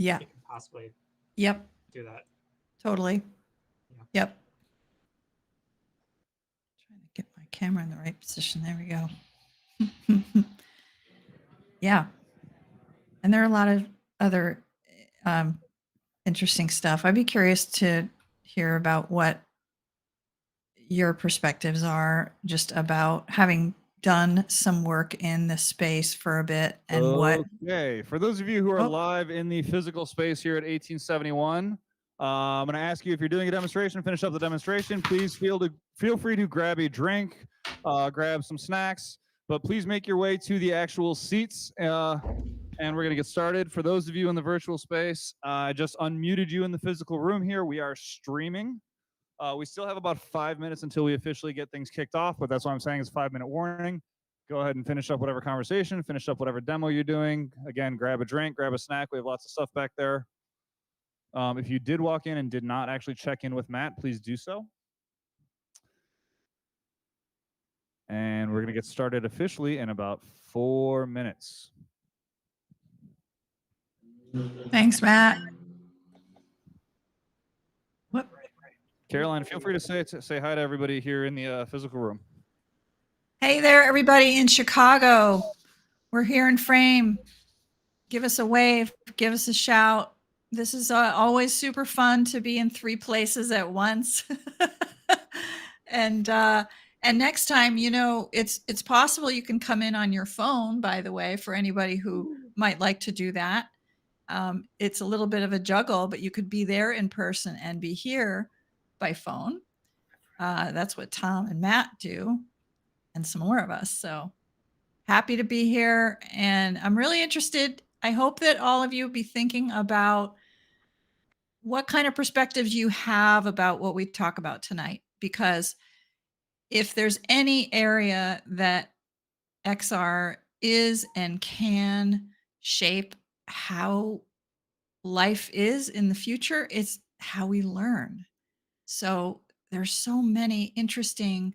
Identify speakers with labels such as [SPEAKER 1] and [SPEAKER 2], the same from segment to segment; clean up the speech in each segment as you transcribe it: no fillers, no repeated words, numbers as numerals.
[SPEAKER 1] Yeah.
[SPEAKER 2] it can possibly
[SPEAKER 1] Yep.
[SPEAKER 2] do that.
[SPEAKER 1] Totally.
[SPEAKER 2] Yeah.
[SPEAKER 1] Yep. Trying to get my camera in the right position. There we go. Yeah. And there are a lot of other um, interesting stuff. I'd be curious to hear about what your perspectives are just about having done some work in this space for a bit and what.
[SPEAKER 3] Okay, for those of you who are
[SPEAKER 1] Oh,
[SPEAKER 3] live in the physical space here at 1871, I'm going to ask you if you're doing a demonstration, finish up the demonstration. Please feel free to grab a drink, grab some snacks, but please make your way to the actual seats. And we're going to get started. For those of you in the virtual space, I just unmuted you in the physical room here. We are streaming. We still have about 5 minutes until we officially get things kicked off, but that's what I'm saying is 5-minute warning. Go ahead and finish up whatever conversation, finish up whatever demo you're doing. Again, grab a drink, grab a snack. We have lots of stuff back there. If you did walk in and did not actually check in with Matt, please do so. And we're going to get started officially in about 4 minutes.
[SPEAKER 1] thanks, Matt. What?
[SPEAKER 3] Caroline, feel free to say hi to everybody here in the physical room.
[SPEAKER 1] Hey there, everybody in Chicago. We're here in frame. Give us a wave, give us a shout. This is always super fun to be in 3 places at once. And next time, it's possible you can come in on your phone, by the way, for anybody who might like to do that. It's a little bit of a juggle, but you could be there in person and be here by phone. That's what Tom and Matt do, and some more of us. So happy to be here. And I'm really interested. I hope that all of you be thinking about what kind of perspectives you have about what we talk about tonight. Because if there's any area that XR is and can shape how life is in the future, it's how we learn. So there's so many interesting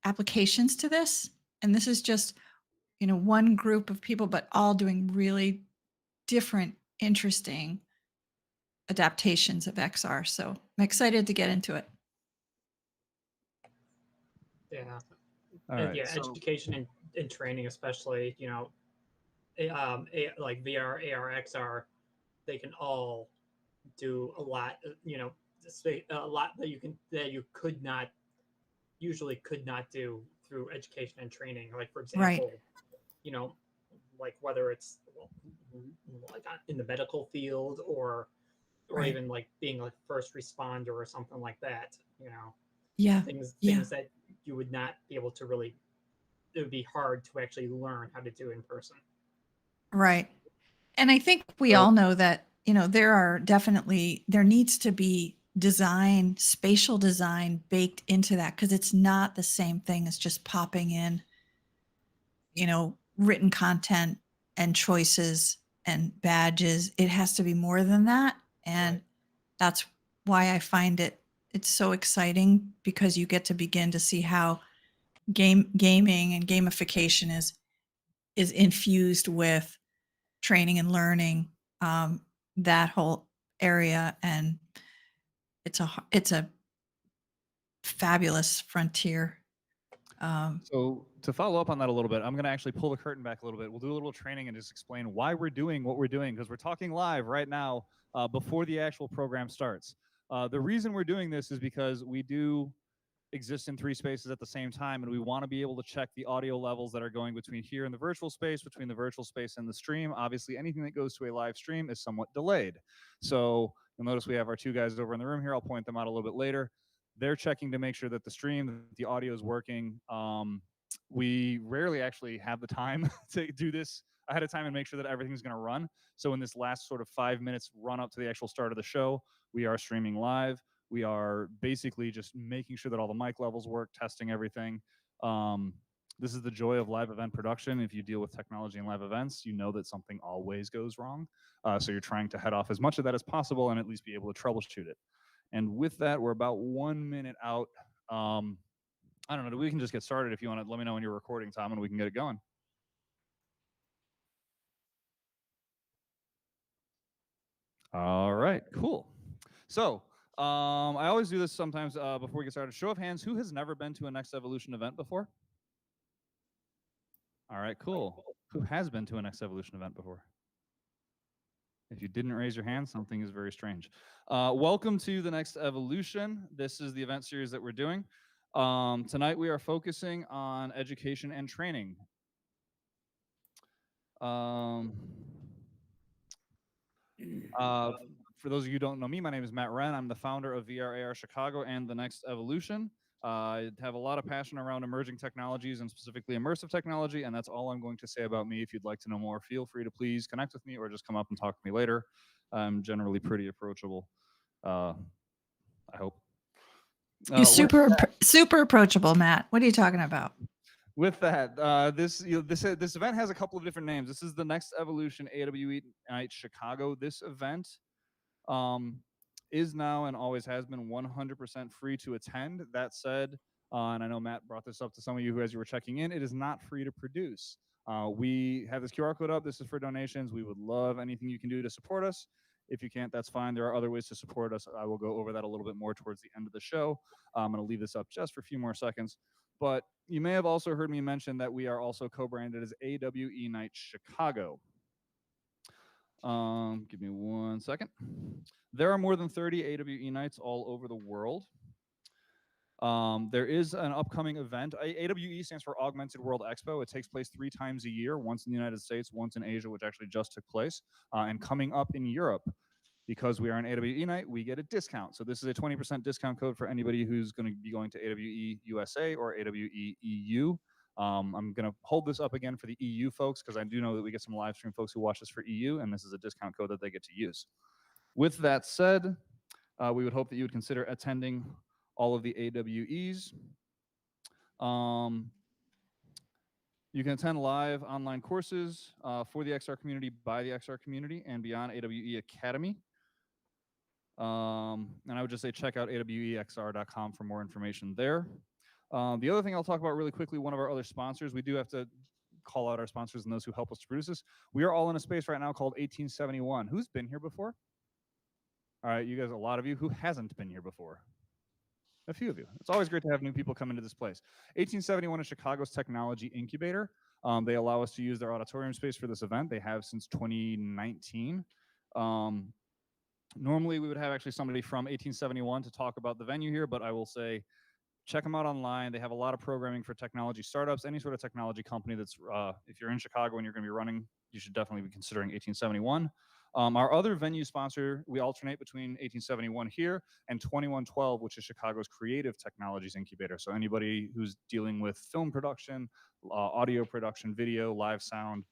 [SPEAKER 1] applications to this. And this is just, one group of people, but all doing really different, interesting adaptations of XR. So I'm excited to get into it.
[SPEAKER 2] Yeah.
[SPEAKER 3] All right,
[SPEAKER 2] yeah,
[SPEAKER 3] so
[SPEAKER 2] education and training, especially, like VR, AR, XR, they can all do a lot, a lot that you could not do through education and training. Like, for
[SPEAKER 1] Right.
[SPEAKER 2] example, you know, like whether it's like in the medical field or
[SPEAKER 1] Right.
[SPEAKER 2] even like being like first responder or something like that,
[SPEAKER 1] Yeah.
[SPEAKER 2] things that you would not be able to really, it would be hard to actually learn how to do in person.
[SPEAKER 1] Right. And I think we all know that, there needs to be design, spatial design baked into that, because it's not the same thing as just popping in, written content and choices and badges. It has to be more than that. And
[SPEAKER 2] Right.
[SPEAKER 1] that's why I find it's so exciting, because you get to begin to see how gaming and gamification is infused with training and learning, that whole area. And it's a fabulous frontier.
[SPEAKER 3] So to follow up on that a little bit, I'm going to actually pull the curtain back a little bit. We'll do a little training and just explain why we're doing what we're doing, because we're talking live right now before the actual program starts. The reason we're doing this is because we do exist in 3 spaces at the same time, and we want to be able to check the audio levels that are going between here in the virtual space, between the virtual space and the stream. Obviously, anything that goes to a live stream is somewhat delayed. So you'll notice we have our 2 guys over in the room here. I'll point them out a little bit later. They're checking to make sure that the stream, the audio is working. We rarely actually have the time to do this ahead of time and make sure that everything's going to run. So in this last sort of 5 minutes run up to the actual start of the show, we are streaming live. We are basically just making sure that all the mic levels work, testing everything. This is the joy of live event production. If you deal with technology and live events, you know that something always goes wrong. So you're trying to head off as much of that as possible and at least be able to troubleshoot it. And with that, we're about 1 minute out. I don't know, we can just get started if you want to. Let me know when you're recording, Tom, and we can get it going. All right, cool. So I always do this sometimes before we get started. Show of hands, who has never been to a Next Evolution event before? All right, cool. Who has been to a Next Evolution event before? If you didn't raise your hand, something is very strange. Welcome to the Next Evolution. This is the event series that we're doing. Tonight we are focusing on education and training. For those of you who don't know me, my name is Matt Wren. I'm the founder of VRAR Chicago and the Next Evolution. I have a lot of passion around emerging technologies and specifically immersive technology, and that's all I'm going to say about me. If you'd like to know more, feel free to please connect with me or just come up and talk to me later. I'm generally pretty approachable, I hope.
[SPEAKER 1] You're super approachable, Matt. What are you talking about?
[SPEAKER 3] With that, this event has a couple of different names. This is the Next Evolution AWE Nite Chicago. This event is now and always has been 100% free to attend. That said, and I know Matt brought this up to some of you who, as you were checking in, it is not free to produce. We have this QR code up. This is for donations. We would love anything you can do to support us. If you can't, that's fine. There are other ways to support us. I will go over that a little bit more towards the end of the show. I'm going to leave this up just for a few more seconds. But you may have also heard me mention that we are also co-branded as AWE Nite Chicago. Give me 1 second. There are more than 30 AWE Nites all over the world. There is an upcoming event. AWE stands for Augmented World Expo. It takes place 3 times a year, once in the United States, once in Asia, which actually just took place, and coming up in Europe. Because we are an AWE Nite, we get a discount. So this is a 20% discount code for anybody who's going to be going to AWE USA or AWE EU. I'm going to hold this up again for the EU folks because I do know that we get some live stream folks who watch this for EU, and this is a discount code that they get to use. With that said, we would hope that you would consider attending all of the AWEs. You can attend live online courses for the XR community, by the XR community, and beyond AWE Academy. And I would just say check out awexr.com for more information there. The other thing I'll talk about really quickly, one of our other sponsors, we do have to call out our sponsors and those who help us to produce this. We are all in a space right now called 1871. Who's been here before? All right, you guys, a lot of you. Who hasn't been here before? A few of you. It's always great to have new people come into this place. 1871 is Chicago's technology incubator. They allow us to use their auditorium space for this event. They have since 2019. Normally, we would have actually somebody from 1871 to talk about the venue here, but I will say check them out online. They have a lot of programming for technology startups, any sort of technology company that's, if you're in Chicago and you're going to be running, you should definitely be considering 1871. Our other venue sponsor, we alternate between 1871 here and 2112, which is Chicago's creative technologies incubator. So anybody who's dealing with film production, audio production, video, live sound,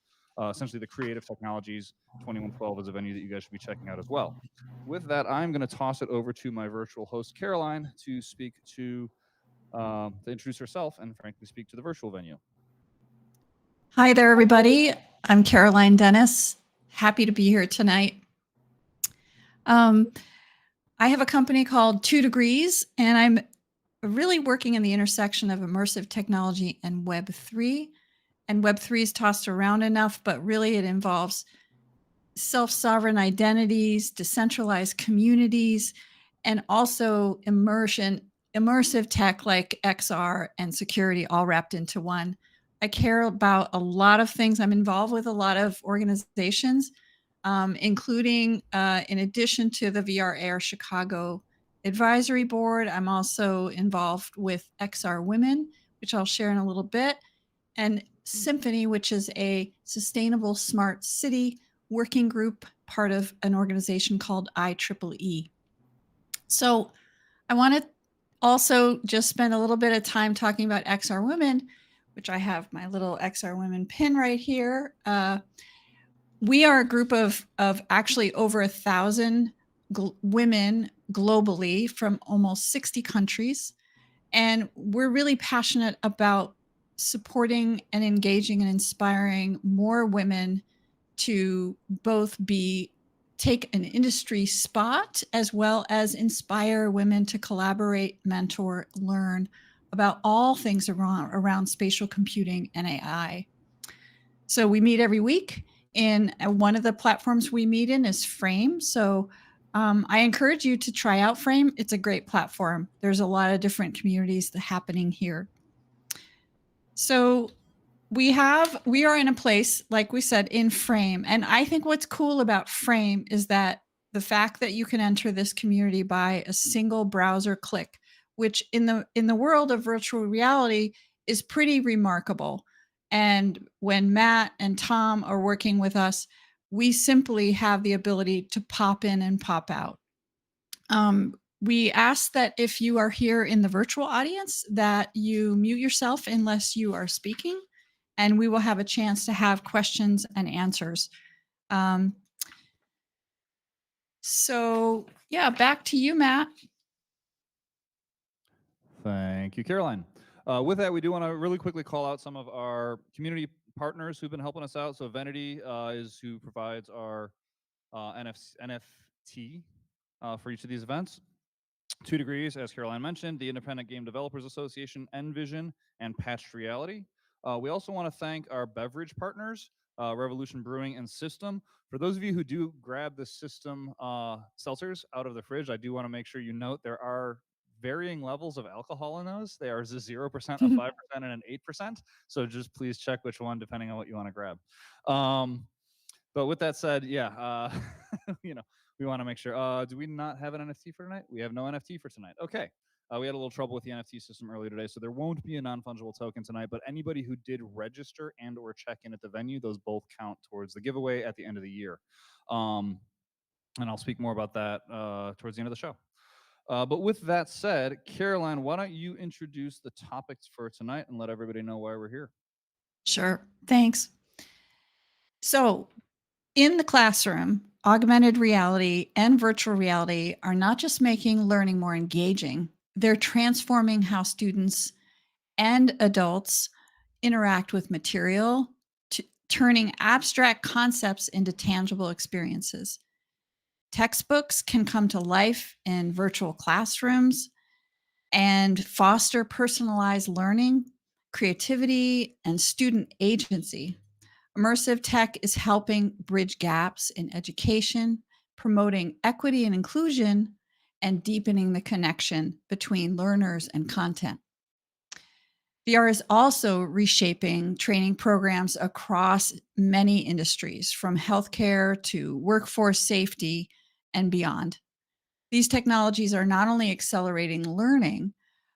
[SPEAKER 3] essentially the creative technologies, 2112 is a venue that you guys should be checking out as well. With that, I'm going to toss it over to my virtual host, Caroline, to speak to introduce herself and frankly speak to the virtual venue.
[SPEAKER 1] Hi there, everybody. I'm Caroline Dennis. Happy to be here tonight. I have a company called 2 Degrees, and I'm really working in the intersection of immersive technology and Web3. And Web3 is tossed around enough, but really it involves self-sovereign identities, decentralized communities, and also immersive tech like XR and security all wrapped into one. I care about a lot of things. I'm involved with a lot of organizations, including, in addition to the VRAR Chicago Advisory Board, I'm also involved with XR Women, which I'll share in a little bit, and Symphony, which is a sustainable smart city working group, part of an organization called IEEE. So I want to also just spend a little bit of time talking about XR Women, which I have my little XR Women pin right here. We are a group of actually over 1,000 women globally from almost 60 countries. And we're really passionate about supporting and engaging and inspiring more women to both take an industry spot as well as inspire women to collaborate, mentor, learn about all things around spatial computing and AI. So we meet every week. in one of the platforms we meet in is Frame. So I encourage you to try out Frame. It's a great platform. There's a lot of different communities happening here. So we are in a place, like we said, in Frame. And I think what's cool about Frame is that the fact that you can enter this community by a single browser click, which in the world of virtual reality is pretty remarkable. And when Matt and Tom are working with us, we simply have the ability to pop in and pop out. We ask that if you are here in the virtual audience that you mute yourself unless you are speaking, and we will have a chance to have questions and answers. So yeah, back to you, Matt.
[SPEAKER 3] Thank you, Caroline. With that, we do want to really quickly call out some of our community partners who've been helping us out. So Vanity is who provides our NFT for each of these events. 2 Degrees, as Caroline mentioned, the Independent Game Developers Association, Envision, and Patched Reality. We also want to thank our beverage partners, Revolution Brewing and System. For those of you who do grab the System seltzers out of the fridge, I do want to make sure you note there are varying levels of alcohol in those. They are 0%, a 5%, and an 8%. So just please check which one depending on what you want to grab. But with that said, yeah, we want to make sure. Do we not have an NFT for tonight? We have no NFT for tonight. Okay. We had a little trouble with the NFT system earlier today, so there won't be a non-fungible token tonight, but anybody who did register and or check in at the venue, those both count towards the giveaway at the end of the year. And I'll speak more about that towards the end of the show. But with that said, Caroline, why don't you introduce the topics for tonight and let everybody know why we're here?
[SPEAKER 1] Sure. Thanks. So in the classroom, augmented reality and virtual reality are not just making learning more engaging, they're transforming how students and adults interact with material, turning abstract concepts into tangible experiences. Textbooks can come to life in virtual classrooms and foster personalized learning, creativity, and student agency. Immersive tech is helping bridge gaps in education, promoting equity and inclusion, and deepening the connection between learners and content. VR is also reshaping training programs across many industries, from healthcare to workforce safety and beyond. These technologies are not only accelerating learning,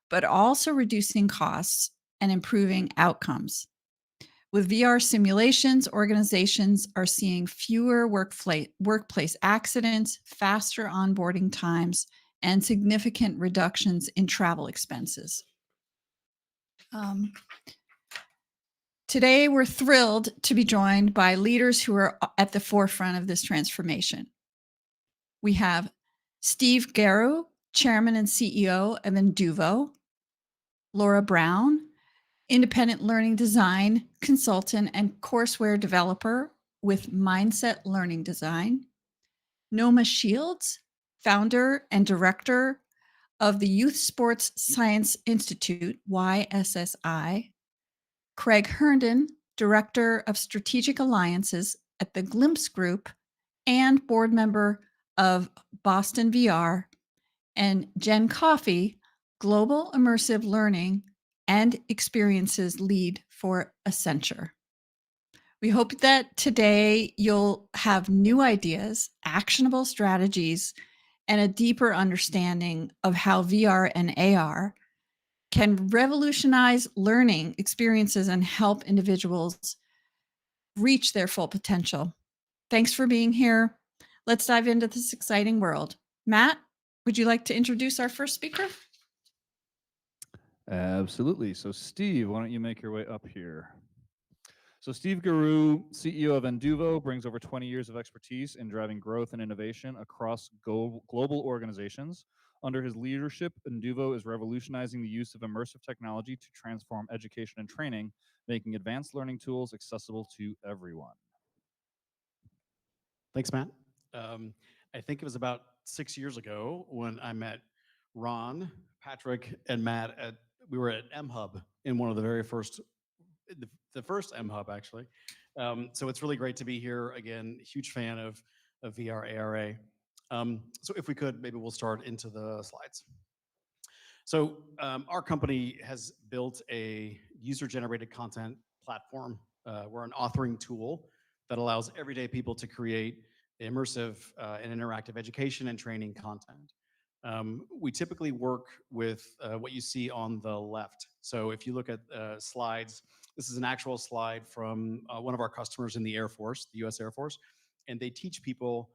[SPEAKER 1] but also reducing costs and improving outcomes. With VR simulations, organizations are seeing fewer workplace accidents, faster onboarding times, and significant reductions in travel expenses. Today, we're thrilled to be joined by leaders who are at the forefront of this transformation. We have Steve Garreau, Chairman and CEO of Induvo, Laura Brown, independent learning design consultant and courseware developer with Mindset Learning Design, Noma Shields, founder and director of the Youth Sports Science Institute, YSSI, Craig Herndon, director of strategic alliances at the Glimpse Group and board member of Boston VR, and Jen Coffey, global immersive learning and experiences lead for Accenture. We hope that today you'll have new ideas, actionable strategies, and a deeper understanding of how VR and AR can revolutionize learning experiences and help individuals reach their full potential. Thanks for being here. Let's dive into this exciting world. Matt, would you like to introduce our first speaker?
[SPEAKER 3] Absolutely. So Steve, why don't you make your way up here? So Steve Garreau, CEO of Induvo, brings over 20 years of expertise in driving growth and innovation across global organizations. Under his leadership, Induvo is revolutionizing the use of immersive technology to transform education and training, making advanced learning tools accessible to everyone.
[SPEAKER 4] Thanks, Matt. I think it was about 6 years ago when I met Ron, Patrick, and Matt we were at M Hub in one of the very first, the first M Hub actually, So it's really great to be here again. Huge fan of VR ARA. So if we could, maybe we'll start into the slides. So our company has built a user-generated content platform. We're an authoring tool that allows everyday people to create immersive and interactive education and training content. We typically work with what you see on the left. So if you look at slides, this is an actual slide from one of our customers in the Air Force, the US Air Force, and they teach people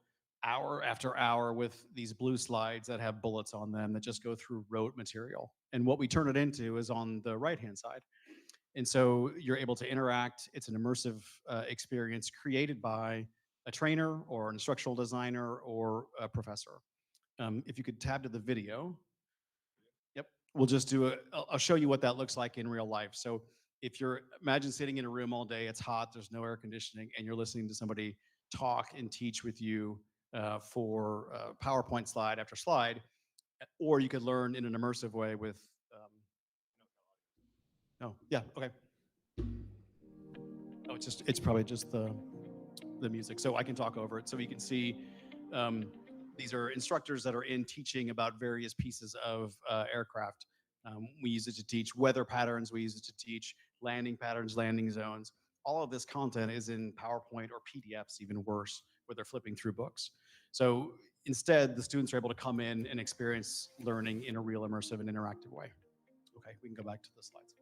[SPEAKER 4] hour after hour with these blue slides that have bullets on them that just go through rote material. And what we turn it into is on the right-hand side. And so you're able to interact. It's an immersive experience created by a trainer or an instructional designer or a professor. If you could tab to the video. Yep, we'll just do I'll show you what that looks like in real life. So if you're, imagine sitting in a room all day, it's hot, there's no air conditioning, and you're listening to somebody talk and teach with you for PowerPoint slide after slide, or you could learn in an immersive way with, oh, yeah, okay. Oh, it's probably just the music. So I can talk over it so you can see these are instructors that are in teaching about various pieces of aircraft. We use it to teach weather patterns. We use it to teach landing patterns, landing zones. All of this content is in PowerPoint or PDFs, even worse, where they're flipping through books. So instead, the students are able to come in and experience learning in a real immersive and interactive way. Okay, we can go back to the slides.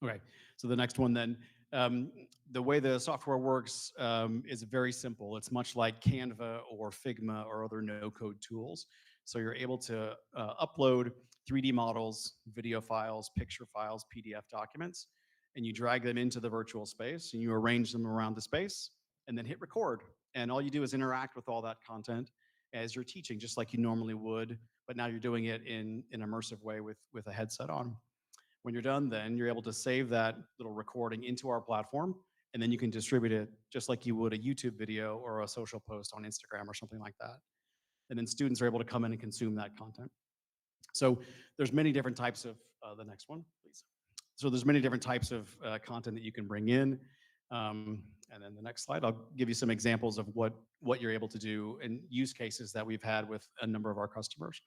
[SPEAKER 4] Okay, so the next one then. The way the software works is very simple. It's much like Canva or Figma or other no-code tools. So you're able to upload 3D models, video files, picture files, PDF documents, and you drag them into the virtual space and you arrange them around the space and then hit record. And all you do is interact with all that content as you're teaching, just like you normally would, but now you're doing it in an immersive way with a headset on. When you're done, then you're able to save that little recording into our platform, and then you can distribute it just like you would a YouTube video or a social post on Instagram or something like that. And then students are able to come in and consume that content. So there's many different types of, the next one, please. So there's many different types of content that you can bring in. And then the next slide, I'll give you some examples of what you're able to do and use cases that we've had with a number of our customers.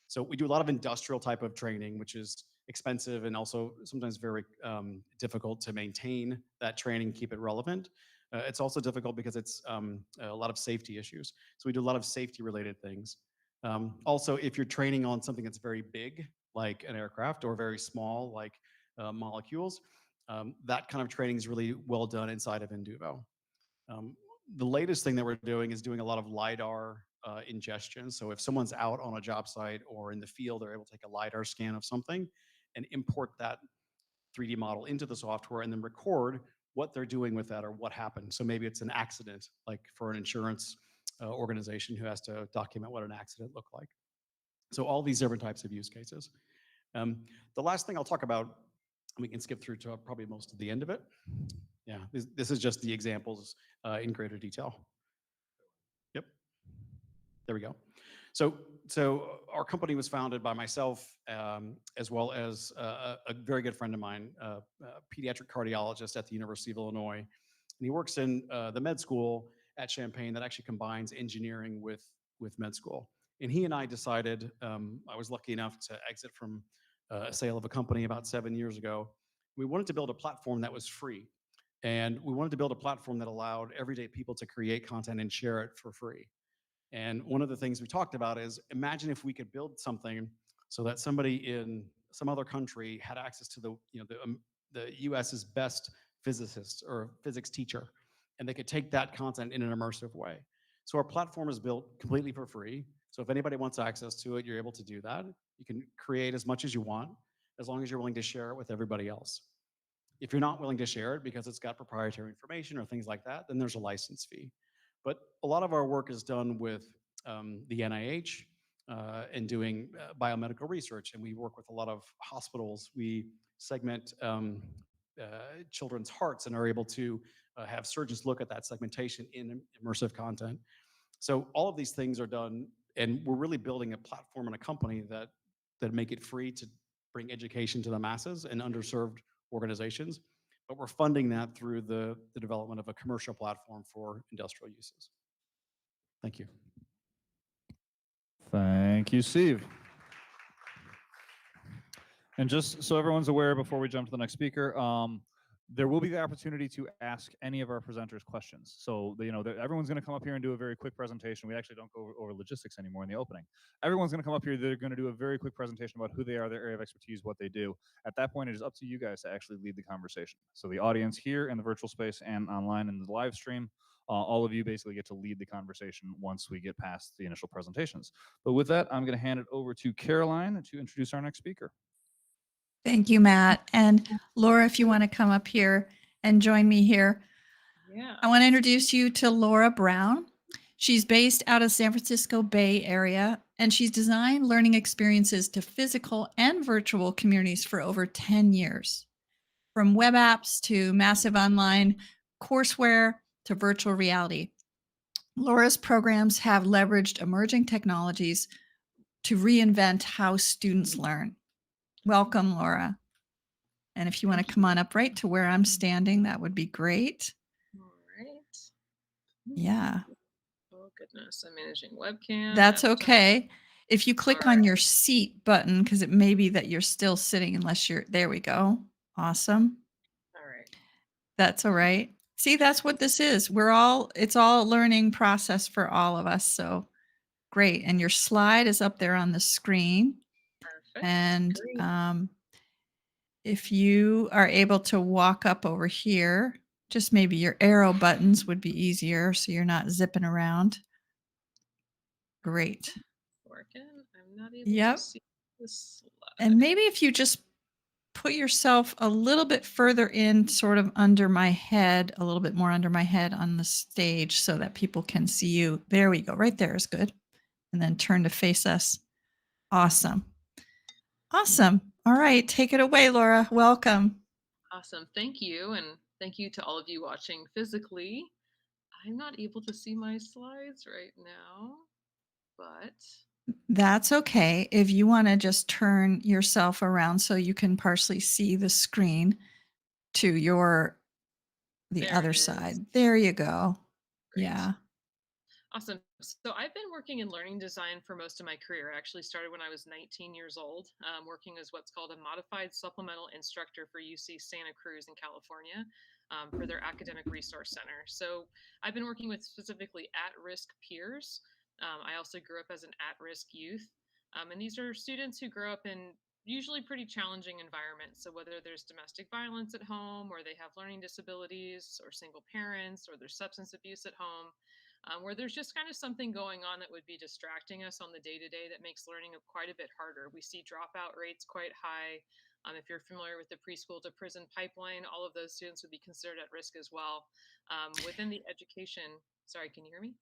[SPEAKER 4] So we do a lot of industrial type of training, which is expensive and also sometimes very difficult to maintain that training, keep it relevant. It's also difficult because it's a lot of safety issues. So we do a lot of safety related things. Also, if you're training on something that's very big, like an aircraft, or very small, like molecules, that kind of training is really well done inside of Induvo. The latest thing that we're doing is doing a lot of LiDAR ingestion. So if someone's out on a job site or in the field, they're able to take a LiDAR scan of something and import that 3D model into the software and then record what they're doing with that or what happened. So maybe it's an accident, like for an insurance organization who has to document what an accident looked like. So all these different types of use cases. The last thing I'll talk about, we can skip through to probably most of the end of it. Yeah, this is just the examples in greater detail. Yep. There we go. So our company was founded by myself, as well as a very good friend of mine, a pediatric cardiologist at the University of Illinois. And he works in the med school at Champaign that actually combines engineering with med school. And he and I decided, I was lucky enough to exit from a sale of a company about 7 years ago. We wanted to build a platform that was free. And we wanted to build a platform that allowed everyday people to create content and share it for free. And one of the things we talked about is imagine if we could build something so that somebody in some other country had access to the US's best physicist or physics teacher, and they could take that content in an immersive way. So our platform is built completely for free. So if anybody wants access to it, you're able to do that. You can create as much as you want, as long as you're willing to share it with everybody else. If you're not willing to share it because it's got proprietary information or things like that, then there's a license fee. But a lot of our work is done with the NIH and doing biomedical research, and we work with a lot of hospitals. We segment children's hearts and are able to have surgeons look at that segmentation in immersive content. So all of these things are done, and we're really building a platform and a company that make it free to bring education to the masses and underserved organizations. but we're funding that through the development of a commercial platform for industrial uses. Thank you.
[SPEAKER 3] Thank you, Steve. And just so everyone's aware, before we jump to the next speaker, there will be the opportunity to ask any of our presenters questions. So, everyone's going to come up here and do a very quick presentation. We actually don't go over logistics anymore in the opening. Everyone's going to come up here. They're going to do a very quick presentation about who they are, their area of expertise, what they do. At that point, it is up to you guys to actually lead the conversation. So the audience here in the virtual space and online in the live stream, all of you basically get to lead the conversation once we get past the initial presentations. But with that, I'm going to hand it over to Caroline to introduce our next speaker.
[SPEAKER 1] Thank you, Matt. And Laura, if you want to come up here and join me here.
[SPEAKER 5] Yeah.
[SPEAKER 1] I want to introduce you to Laura Brown. She's based out of San Francisco Bay Area, and she's designed learning experiences to physical and virtual communities for over 10 years. From web apps to massive online courseware to virtual reality. Laura's programs have leveraged emerging technologies to reinvent how students learn. Welcome, Laura. And if you want to come on up right to where I'm standing, that would be great.
[SPEAKER 5] All right.
[SPEAKER 1] Yeah.
[SPEAKER 5] Oh, goodness. I'm managing webcam.
[SPEAKER 1] That's
[SPEAKER 5] avatar.
[SPEAKER 1] okay. If you click
[SPEAKER 5] All
[SPEAKER 1] on
[SPEAKER 5] right.
[SPEAKER 1] your seat button, because it may be that you're still sitting unless you're, there we go. Awesome.
[SPEAKER 5] All right.
[SPEAKER 1] That's all right. See, that's what this is. It's all a learning process for all of us. So great. And your slide is up there on the screen.
[SPEAKER 5] Perfect.
[SPEAKER 1] And
[SPEAKER 5] Great.
[SPEAKER 1] if you are able to walk up over here, just maybe your arrow buttons would be easier so you're not zipping around. Great.
[SPEAKER 5] Working. I'm not able
[SPEAKER 1] Yep.
[SPEAKER 5] to see the slide.
[SPEAKER 1] And maybe if you just put yourself a little bit further in, sort of under my head, a little bit more under my head on the stage so that people can see you. There we go. Right there is good. And then turn to face us. Awesome. Awesome. All right. Take it away, Laura. Welcome.
[SPEAKER 5] Awesome. Thank you. And thank you to all of you watching physically. I'm not able to see my slides right now, but
[SPEAKER 1] That's okay. If you want to just turn yourself around so you can partially see the screen to the
[SPEAKER 5] there
[SPEAKER 1] other
[SPEAKER 5] it is.
[SPEAKER 1] side. There you go.
[SPEAKER 5] Great.
[SPEAKER 1] Yeah.
[SPEAKER 5] Awesome. So I've been working in learning design for most of my career. I actually started when I was 19 years old, working as what's called a modified supplemental instructor for UC Santa Cruz in California for their academic resource center. So I've been working with specifically at-risk peers. I also grew up as an at-risk youth. And these are students who grow up in usually pretty challenging environments. So whether there's domestic violence at home, or they have learning disabilities, or single parents, or there's substance abuse at home, where there's just kind of something going on that would be distracting us on the day-to-day that makes learning quite a bit harder. We see dropout rates quite high. If you're familiar with the preschool to prison pipeline, all of those students would be considered at risk as well. Within the education, sorry, can you hear me?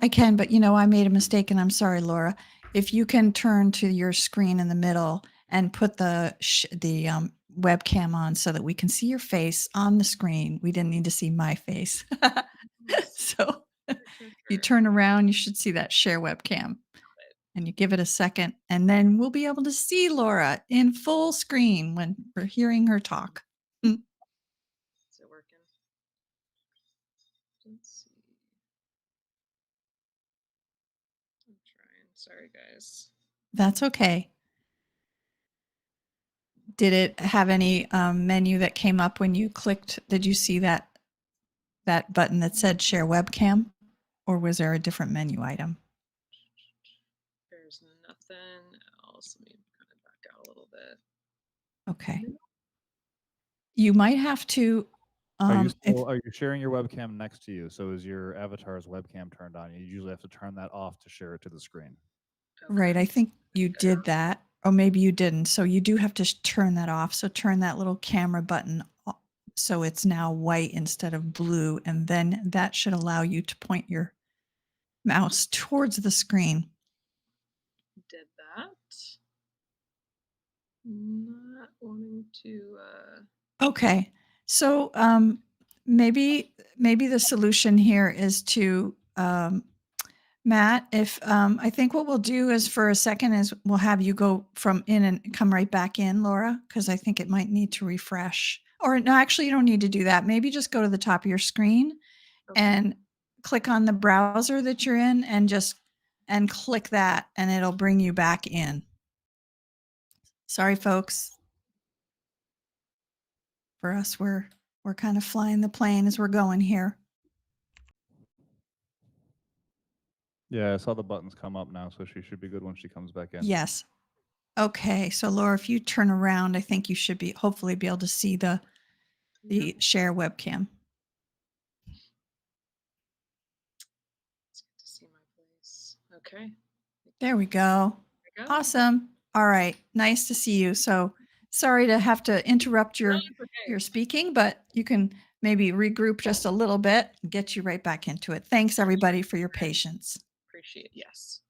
[SPEAKER 1] I can, but I made a mistake and I'm sorry, Laura. If you can turn to your screen in the middle and put the webcam on so that we can see your face on the screen. We didn't need to see my face. So you turn around, you should see that share webcam. And you give it a second, and then we'll be able to see Laura in full screen when we're hearing her talk.
[SPEAKER 5] Is it working? Let's see. I'm trying. Sorry, guys.
[SPEAKER 1] That's okay. Did it have any menu that came up when you clicked? Did you see that button that said share webcam, or was there a different menu item?
[SPEAKER 5] There's nothing else. Let me kind of back out a little bit.
[SPEAKER 1] Okay. You might have to.
[SPEAKER 3] Are you sharing your webcam next to you? So is your avatar's webcam turned on? You usually have to turn that off to share it to the screen.
[SPEAKER 5] Okay.
[SPEAKER 1] Right. I think you did that, or maybe you didn't. So you do have to turn that off. So turn that little camera button off, so it's now white instead of blue. And then that should allow you to point your mouse towards the screen.
[SPEAKER 5] Did that. Not wanting to.
[SPEAKER 1] Okay. So maybe the solution here is to Matt, if I think what we'll do is for a second is we'll have you go from in and come right back in, Laura, because I think it might need to refresh. or no, actually, you don't need to do that. Maybe just go to the top of your screen and click on the browser that you're in and click that, and it'll bring you back in. Sorry, folks. For us, we're kind of flying the plane as we're going here.
[SPEAKER 3] Yeah, I saw the buttons come up now, so she should be good when she comes back in.
[SPEAKER 1] Yes. Okay. So Laura, if you turn around, I think you should hopefully be able to see the share webcam.
[SPEAKER 5] It's good to see my place. Okay.
[SPEAKER 1] There we go.
[SPEAKER 5] There we go.
[SPEAKER 1] Awesome. All right. Nice to see you. So sorry to have to interrupt
[SPEAKER 5] No,
[SPEAKER 1] your
[SPEAKER 5] it's okay.
[SPEAKER 1] speaking, but you can maybe regroup just a little bit and get you right back into it. Thanks everybody for your patience.
[SPEAKER 5] Appreciate, yes.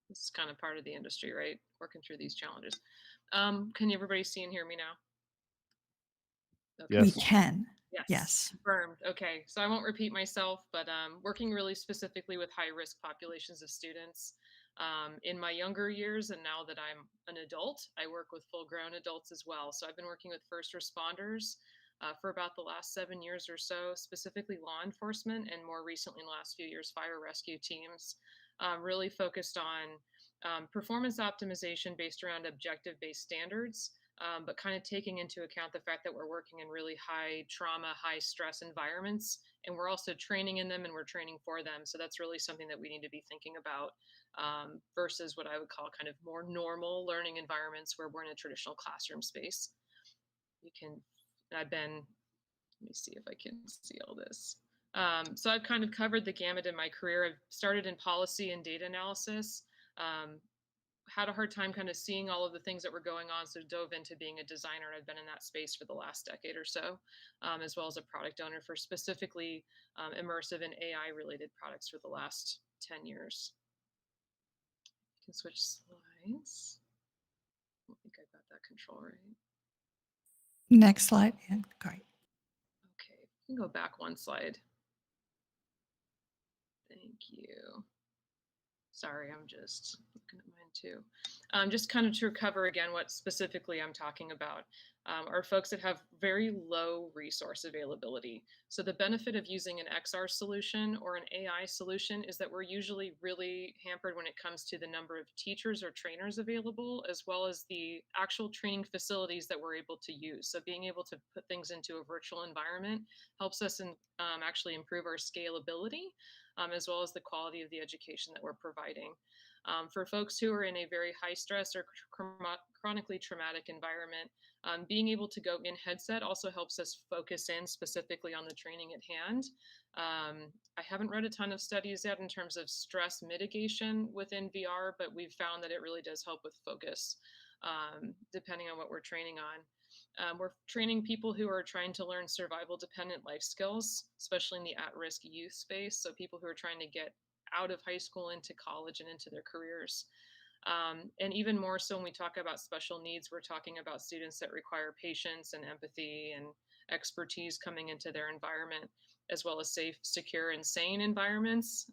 [SPEAKER 5] This is kind of part of the industry, right? Working through these challenges. Can everybody see and hear me now?
[SPEAKER 3] Yes.
[SPEAKER 1] We can.
[SPEAKER 5] Yes.
[SPEAKER 1] Yes.
[SPEAKER 5] Confirmed. Okay. So I won't repeat myself, but working really specifically with high risk populations of students. In my younger years, and now that I'm an adult, I work with full grown adults as well. So I've been working with first responders for about the last 7 years or so, specifically law enforcement, and more recently in the last few years, fire rescue teams, really focused on performance optimization based around objective based standards. But kind of taking into account the fact that we're working in really high trauma, high stress environments, and we're also training in them and we're training for them. So that's really something that we need to be thinking about versus what I would call kind of more normal learning environments where we're in a traditional classroom space. Let me see if I can see all this. So I've kind of covered the gamut in my career. I've started in policy and data analysis. Had a hard time kind of seeing all of the things that were going on, so dove into being a designer. I've been in that space for the last decade or so, as well as a product owner for specifically immersive and AI related products for the last 10 years. You can switch slides. I don't think I got that control right.
[SPEAKER 1] Next slide. Yeah, great.
[SPEAKER 5] Okay, you can go back one slide. Thank you. Sorry, I'm just looking at mine too. Just kind of to cover again what specifically I'm talking about are folks that have very low resource availability. So the benefit of using an XR solution or an AI solution is that we're usually really hampered when it comes to the number of teachers or trainers available, as well as the actual training facilities that we're able to use. So being able to put things into a virtual environment helps us actually improve our scalability, as well as the quality of the education that we're providing. For folks who are in a very high stress or chronically traumatic environment, being able to go in headset also helps us focus in specifically on the training at hand. I haven't read a ton of studies yet in terms of stress mitigation within VR, but we've found that it really does help with focus, depending on what we're training on. We're training people who are trying to learn survival dependent life skills, especially in the at-risk youth space. So people who are trying to get out of high school into college and into their careers. And even more so when we talk about special needs, we're talking about students that require patience and empathy and expertise coming into their environment, as well as safe, secure, and sane environments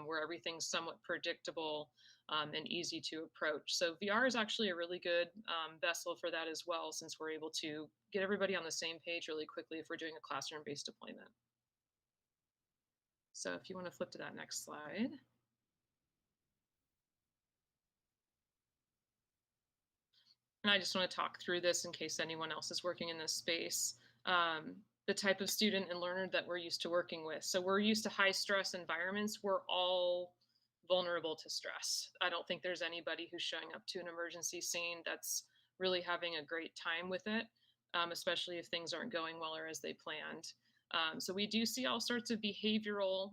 [SPEAKER 5] where everything's somewhat predictable and easy to approach. So VR is actually a really good vessel for that as well, since we're able to get everybody on the same page really quickly if we're doing a classroom-based deployment. So if you want to flip to that next slide. And I just want to talk through this in case anyone else is working in this space. The type of student and learner that we're used to working with. So we're used to high stress environments. We're all vulnerable to stress. I don't think there's anybody who's showing up to an emergency scene that's really having a great time with it, especially if things aren't going well or as they planned. So we do see all sorts of behavioral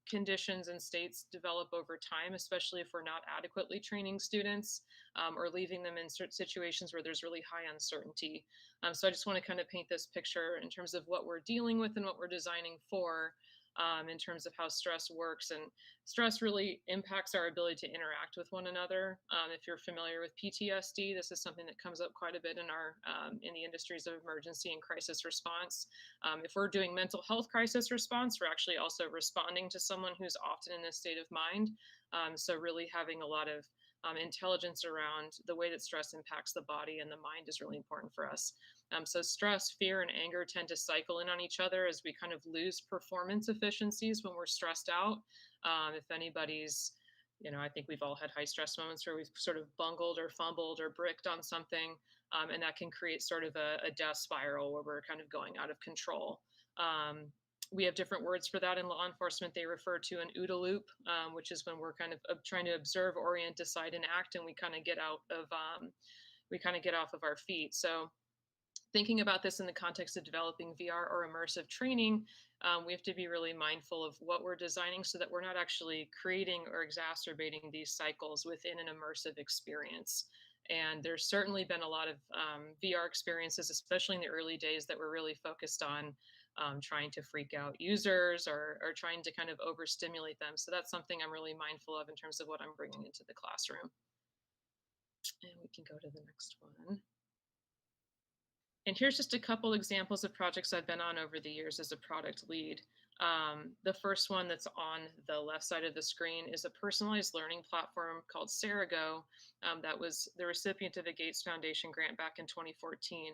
[SPEAKER 5] conditions and states develop over time, especially if we're not adequately training students or leaving them in certain situations where there's really high uncertainty. So I just want to kind of paint this picture in terms of what we're dealing with and what we're designing for. In terms of how stress works, and stress really impacts our ability to interact with one another. If you're familiar with PTSD, this is something that comes up quite a bit in our in the industries of emergency and crisis response. If we're doing mental health crisis response, we're actually also responding to someone who's often in this state of mind. So really having a lot of intelligence around the way that stress impacts the body and the mind is really important for us. So stress, fear, and anger tend to cycle in on each other as we kind of lose performance efficiencies when we're stressed out. If anybody's, I think we've all had high stress moments where we've sort of bungled or fumbled or bricked on something, and that can create sort of a death spiral where we're kind of going out of control. Um, we have different words for that in law enforcement. They refer to an OODA loop, which is when we're kind of trying to observe, orient, decide, and act, and we kind of get out of we kind of get off of our feet. So thinking about this in the context of developing VR or immersive training, we have to be really mindful of what we're designing so that we're not actually creating or exacerbating these cycles within an immersive experience. And there's certainly been a lot of VR experiences, especially in the early days, that were really focused on trying to freak out users or trying to kind of overstimulate them. So that's something I'm really mindful of in terms of what I'm bringing into the classroom. And we can go to the next one. And here's just a couple examples of projects I've been on over the years as a product lead. The first one that's on the left side of the screen is a personalized learning platform called Sarago. That was the recipient of a Gates Foundation grant back in 2014.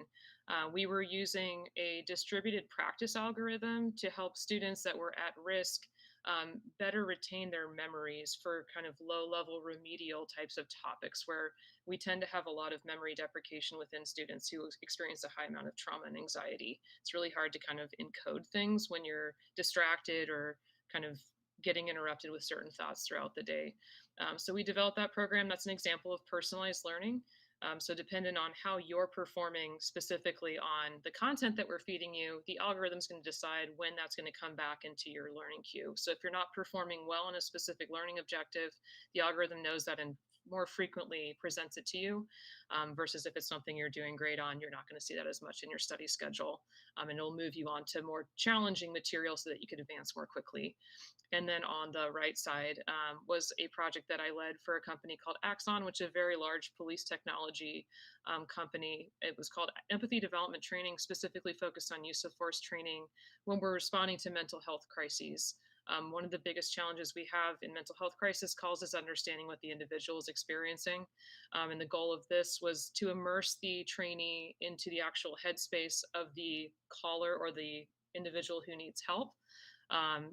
[SPEAKER 5] We were using a distributed practice algorithm to help students that were at risk better retain their memories for kind of low-level remedial types of topics where we tend to have a lot of memory deprecation within students who experience a high amount of trauma and anxiety. It's really hard to kind of encode things when you're distracted or kind of getting interrupted with certain thoughts throughout the day. So we developed that program. That's an example of personalized learning. So dependent on how you're performing specifically on the content that we're feeding you, the algorithm's going to decide when that's going to come back into your learning queue. So if you're not performing well on a specific learning objective, the algorithm knows that and more frequently presents it to you, versus if it's something you're doing great on, you're not going to see that as much in your study schedule. And it'll move you on to more challenging material so that you can advance more quickly. And then on the right side was a project that I led for a company called Axon, which is a very large police technology company. It was called Empathy Development Training, specifically focused on use of force training when we're responding to mental health crises. One of the biggest challenges we have in mental health crisis calls is understanding what the individual is experiencing. And the goal of this was to immerse the trainee into the actual headspace of the caller or the individual who needs help.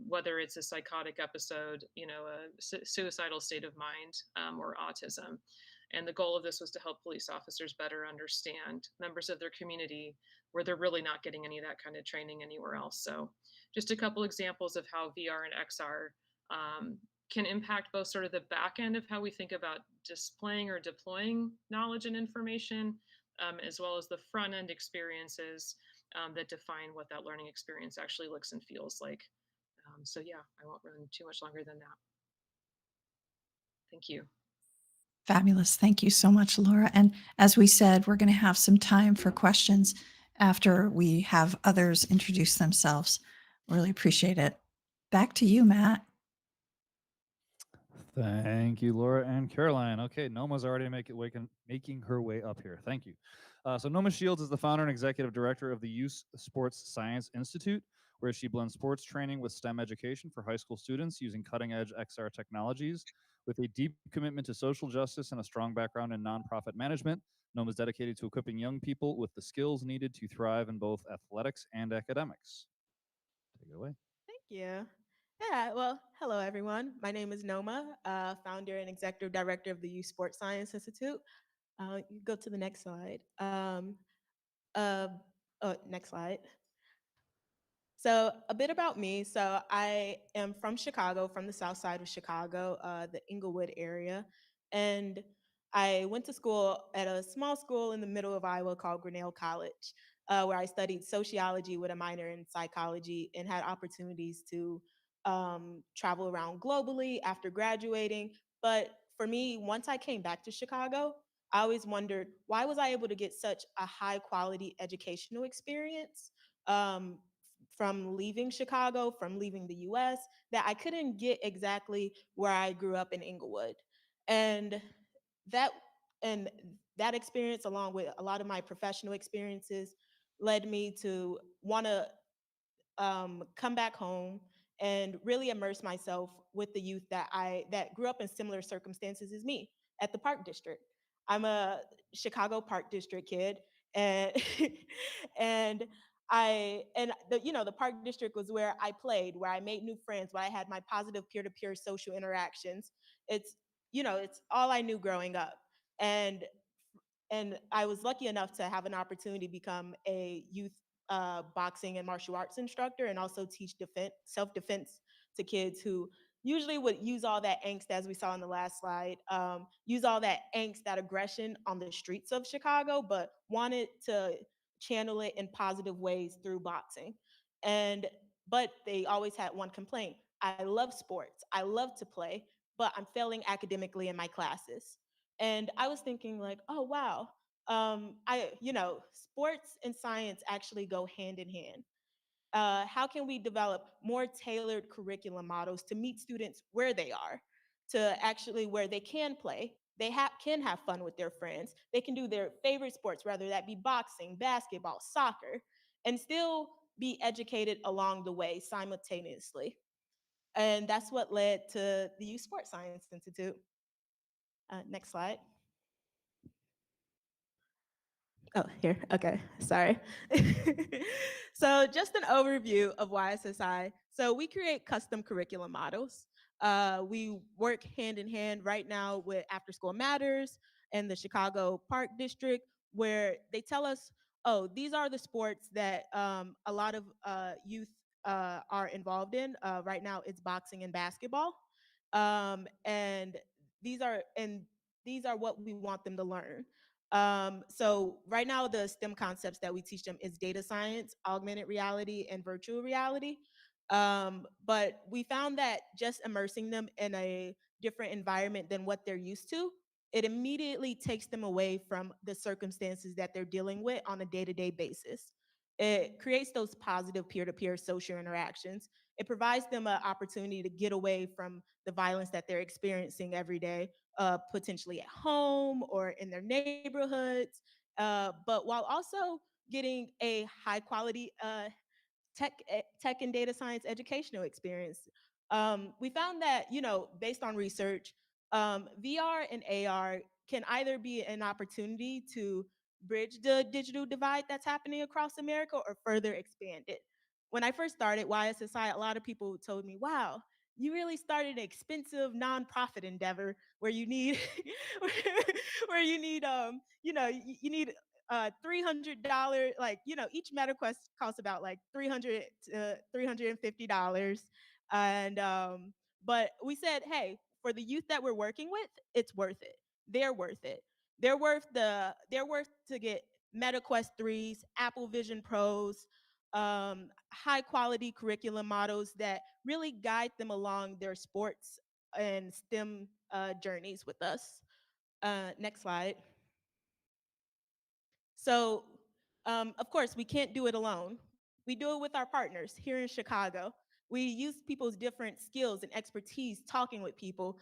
[SPEAKER 5] Whether it's a psychotic episode, a suicidal state of mind, or autism. And the goal of this was to help police officers better understand members of their community where they're really not getting any of that kind of training anywhere else. So just a couple examples of how VR and XR can impact both sort of the back end of how we think about displaying or deploying knowledge and information, as well as the front end experiences that define what that learning experience actually looks and feels like. So yeah, I won't run too much longer than that. Thank you.
[SPEAKER 1] Fabulous. Thank you so much, Laura. And as we said, we're going to have some time for questions after we have others introduce themselves. Really appreciate it. Back to you, Matt.
[SPEAKER 3] Thank you, Laura and Caroline. Okay, Noma's already making her way up here. Thank you. So Noma Shields is the founder and executive director of the Youth Sports Science Institute, where she blends sports training with STEM education for high school students using cutting-edge XR technologies. With a deep commitment to social justice and a strong background in nonprofit management, Noma is dedicated to equipping young people with the skills needed to thrive in both athletics and academics. Take it away.
[SPEAKER 6] Thank you. Yeah, well, hello everyone. My name is Noma, founder and executive director of the Youth Sports Science Institute. You go to the next slide. Uh, Next slide. So a bit about me. So I am from Chicago, from the south side of Chicago, the Inglewood area. And I went to school at a small school in the middle of Iowa called Grinnell College, where I studied sociology with a minor in psychology and had opportunities to travel around globally after graduating. But for me, once I came back to Chicago, I always wondered, why was I able to get such a high quality educational experience um, from leaving Chicago, from leaving the US, that I couldn't get exactly where I grew up in Inglewood. And that and that experience, along with a lot of my professional experiences, led me to want to come back home and really immerse myself with the youth that grew up in similar circumstances as me at the Park District. I'm a Chicago Park District kid, and and the park district was where I played, where I made new friends, where I had my positive peer-to-peer social interactions. It's it's all I knew growing up. And I was lucky enough to have an opportunity to become a youth boxing and martial arts instructor, and also teach self-defense to kids who usually would use all that angst, as we saw in the last slide, use all that angst, that aggression on the streets of Chicago, but wanted to channel it in positive ways through boxing. And but they always had one complaint: I love sports, I love to play, but I'm failing academically in my classes. And I was thinking, like, oh wow, sports and science actually go hand in hand. How can we develop more tailored curriculum models to meet students where they are, to actually where they can play, can have fun with their friends, they can do their favorite sports, whether that be boxing, basketball, soccer, and still be educated along the way simultaneously. And that's what led to the Youth Sports Science Institute. Next slide. Oh, here. Okay. Sorry. So, just an overview of YSSI. So, we create custom curriculum models. We work hand in hand right now with After School Matters and the Chicago Park District, where they tell us, oh, these are the sports that a lot of youth are involved in. Right now, it's boxing and basketball. And these are what we want them to learn. So right now, the STEM concepts that we teach them is data science, augmented reality, and virtual reality. But we found that just immersing them in a different environment than what they're used to, it immediately takes them away from the circumstances that they're dealing with on a day-to-day basis. It creates those positive peer-to-peer social interactions. It provides them an opportunity to get away from the violence that they're experiencing every day, potentially at home or in their neighborhoods, but while also getting a high quality tech and data science educational experience. We found that, based on research, VR and AR can either be an opportunity to bridge the digital divide that's happening across America or further expand it. When I first started YSSI, a lot of people told me, wow, you really started an expensive nonprofit endeavor where you need where you need you need $300, like, each MetaQuest costs about like 300 to $350. And but we said, hey, for the youth that we're working with, it's worth it. They're worth it. They're worth to get MetaQuest 3s, Apple Vision Pros, high quality curriculum models that really guide them along their sports and STEM journeys with us. Next slide. So, of course, we can't do it alone. We do it with our partners here in Chicago. We use people's different skills and expertise talking with people,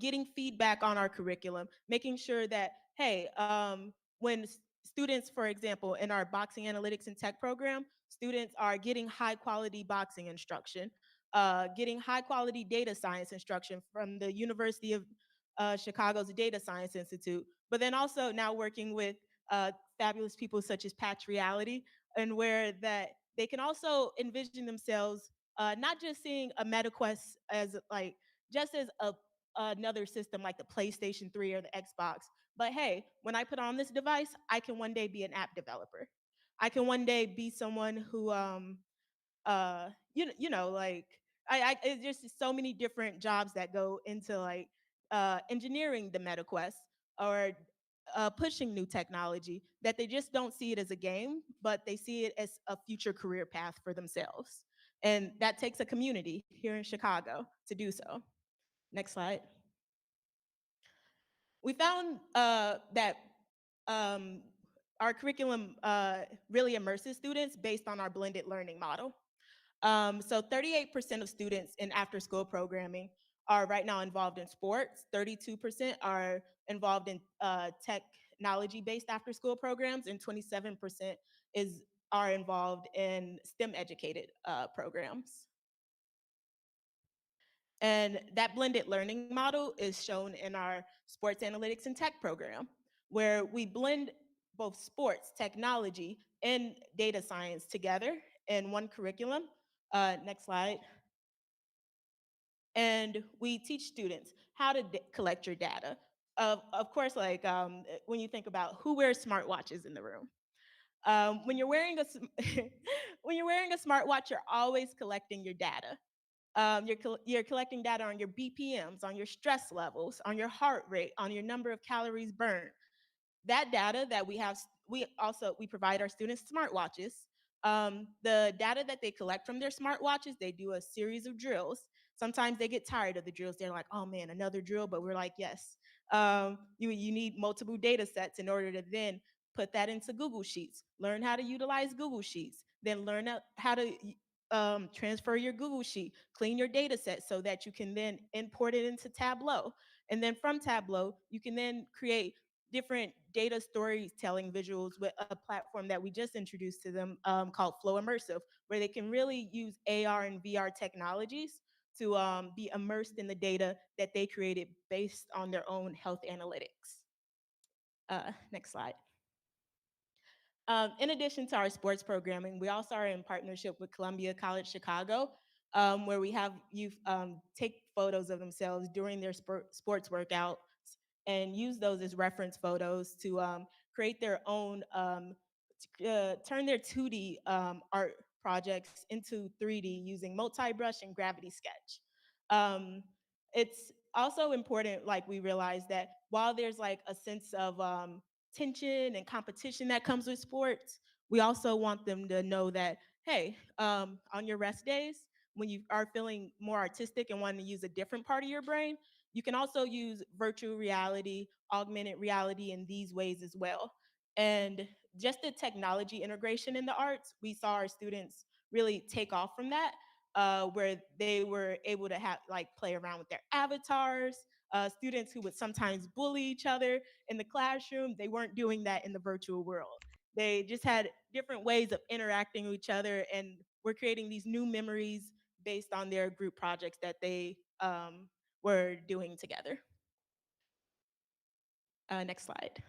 [SPEAKER 6] getting feedback on our curriculum, making sure that, hey, when students, for example, in our boxing analytics and tech program, students are getting high quality boxing instruction, getting high quality data science instruction from the University of Chicago's Data Science Institute, but then also now working with fabulous people such as Patch Reality, and where that they can also envision themselves not just seeing a MetaQuest as like just as another system like the PlayStation 3 or the Xbox, but hey, when I put on this device, I can one day be an app developer. I can one day be someone who like it's just so many different jobs that go into like engineering the MetaQuest or pushing new technology, that they just don't see it as a game, but they see it as a future career path for themselves. And that takes a community here in Chicago to do so. Next slide. We found that um, our curriculum really immerses students based on our blended learning model. So 38% of students in after school programming are right now involved in sports. 32% are involved in technology-based after school programs, and 27% are involved in STEM educated programs. And that blended learning model is shown in our sports analytics and tech program, where we blend both sports, technology, and data science together in one curriculum. Next slide. And we teach students how to collect your data. Of course, like when you think about who wears smartwatches in the room, when you're wearing a when you're wearing a smartwatch, you're always collecting your data. You're collecting data on your BPMs, on your stress levels, on your heart rate, on your number of calories burned. That data that we have, we provide our students smartwatches. The data that they collect from their smartwatches, they do a series of drills. Sometimes they get tired of the drills. They're like, oh man, another drill. But we're like, yes, you need multiple data sets in order to then put that into Google Sheets, learn how to utilize Google Sheets, then learn how to transfer your Google Sheet, clean your data set so that you can then import it into Tableau. And then from Tableau, you can then create different data storytelling visuals with a platform that we just introduced to them called Flow Immersive, where they can really use AR and VR technologies to be immersed in the data that they created based on their own health analytics. Next slide. In addition to our sports programming, we also are in partnership with Columbia College Chicago, where we have youth take photos of themselves during their sports workouts and use those as reference photos to create their own, turn their 2D art projects into 3D using multi-brush and gravity sketch. Um, it's also important, like we realize that while there's like a sense of tension and competition that comes with sports, we also want them to know that, hey, on your rest days, when you are feeling more artistic and wanting to use a different part of your brain, you can also use virtual reality, augmented reality in these ways as well. And just the technology integration in the arts, we saw our students really take off from that, where they were able to have like play around with their avatars. Students who would sometimes bully each other in the classroom, they weren't doing that in the virtual world. They just had different ways of interacting with each other and were creating these new memories based on their group projects that they were doing together. Next slide.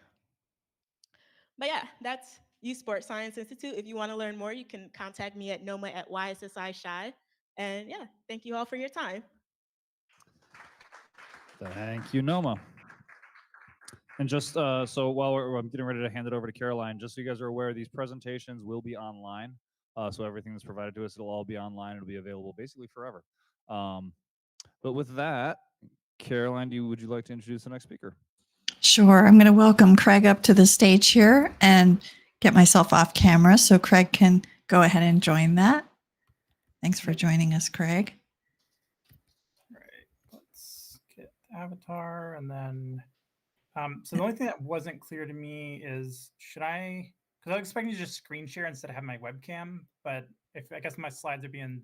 [SPEAKER 6] But yeah, that's Youth Sports Science Institute. If you want to learn more, you can contact me at noma@YSSI-SHI. And yeah, thank you all for your time.
[SPEAKER 3] Thank you, Noma. And just so while I'm getting ready to hand it over to Caroline, just so you guys are aware, these presentations will be online. So everything that's provided to us, it'll all be online. It'll be available basically forever. But with that, Caroline, would you like to introduce the next speaker?
[SPEAKER 1] Sure. I'm going to welcome Craig up to the stage here and get myself off camera so Craig can go ahead and join that. Thanks for joining us, Craig.
[SPEAKER 7] All right, let's get the avatar and then, so the only thing that wasn't clear to me is, because I was expecting to just screen share instead of have my webcam, but I guess my slides are being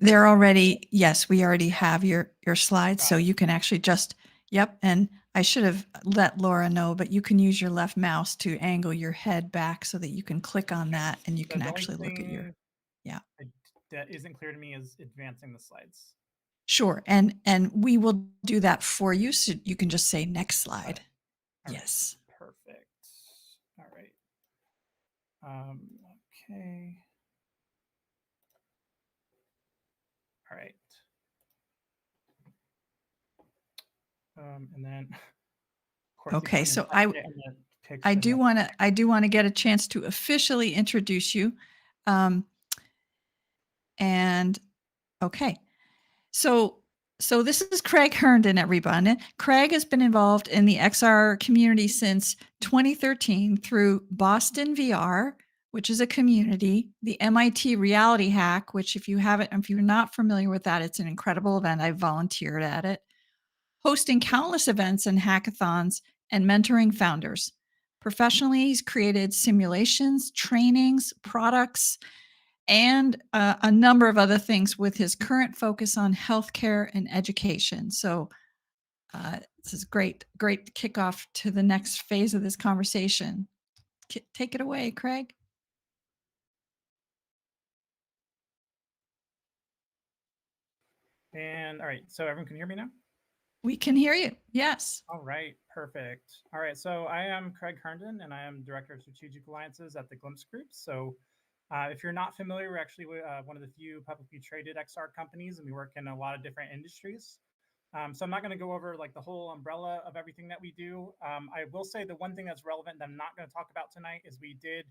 [SPEAKER 1] They're already, yes, we already have your slides, so you can actually just, yep. And I should have let Laura know, but you can use your left mouse to angle your head back so that you can click on that and you can actually look at your, yeah.
[SPEAKER 7] That isn't clear to me is advancing the slides.
[SPEAKER 1] Sure. And we will do that for you. So you can just say next slide. Yes.
[SPEAKER 7] Right. Perfect. All right. Okay. All right. And then, of course,
[SPEAKER 1] okay. So I
[SPEAKER 7] do
[SPEAKER 1] want to get a chance to officially introduce you. And okay. So this is Craig Herndon, everyone. Craig has been involved in the XR community since 2013 through Boston VR, which is a community, the MIT Reality Hack, which if you're not familiar with that, it's an incredible event. I volunteered at it, hosting countless events and hackathons and mentoring founders. Professionally, he's created simulations, trainings, products, and a number of other things with his current focus on healthcare and education. So this is great kickoff to the next phase of this conversation. Take it away, Craig.
[SPEAKER 7] And all right, so everyone can hear me now?
[SPEAKER 1] We can hear you. Yes.
[SPEAKER 7] All right, perfect. All right, so I am Craig Herndon, and I am Director of Strategic Alliances at the Glimpse Group. So if you're not familiar, we're actually one of the few publicly traded XR companies, and we work in a lot of different industries. So I'm not going to go over like the whole umbrella of everything that we do. I will say the one thing that's relevant that I'm not going to talk about tonight is we did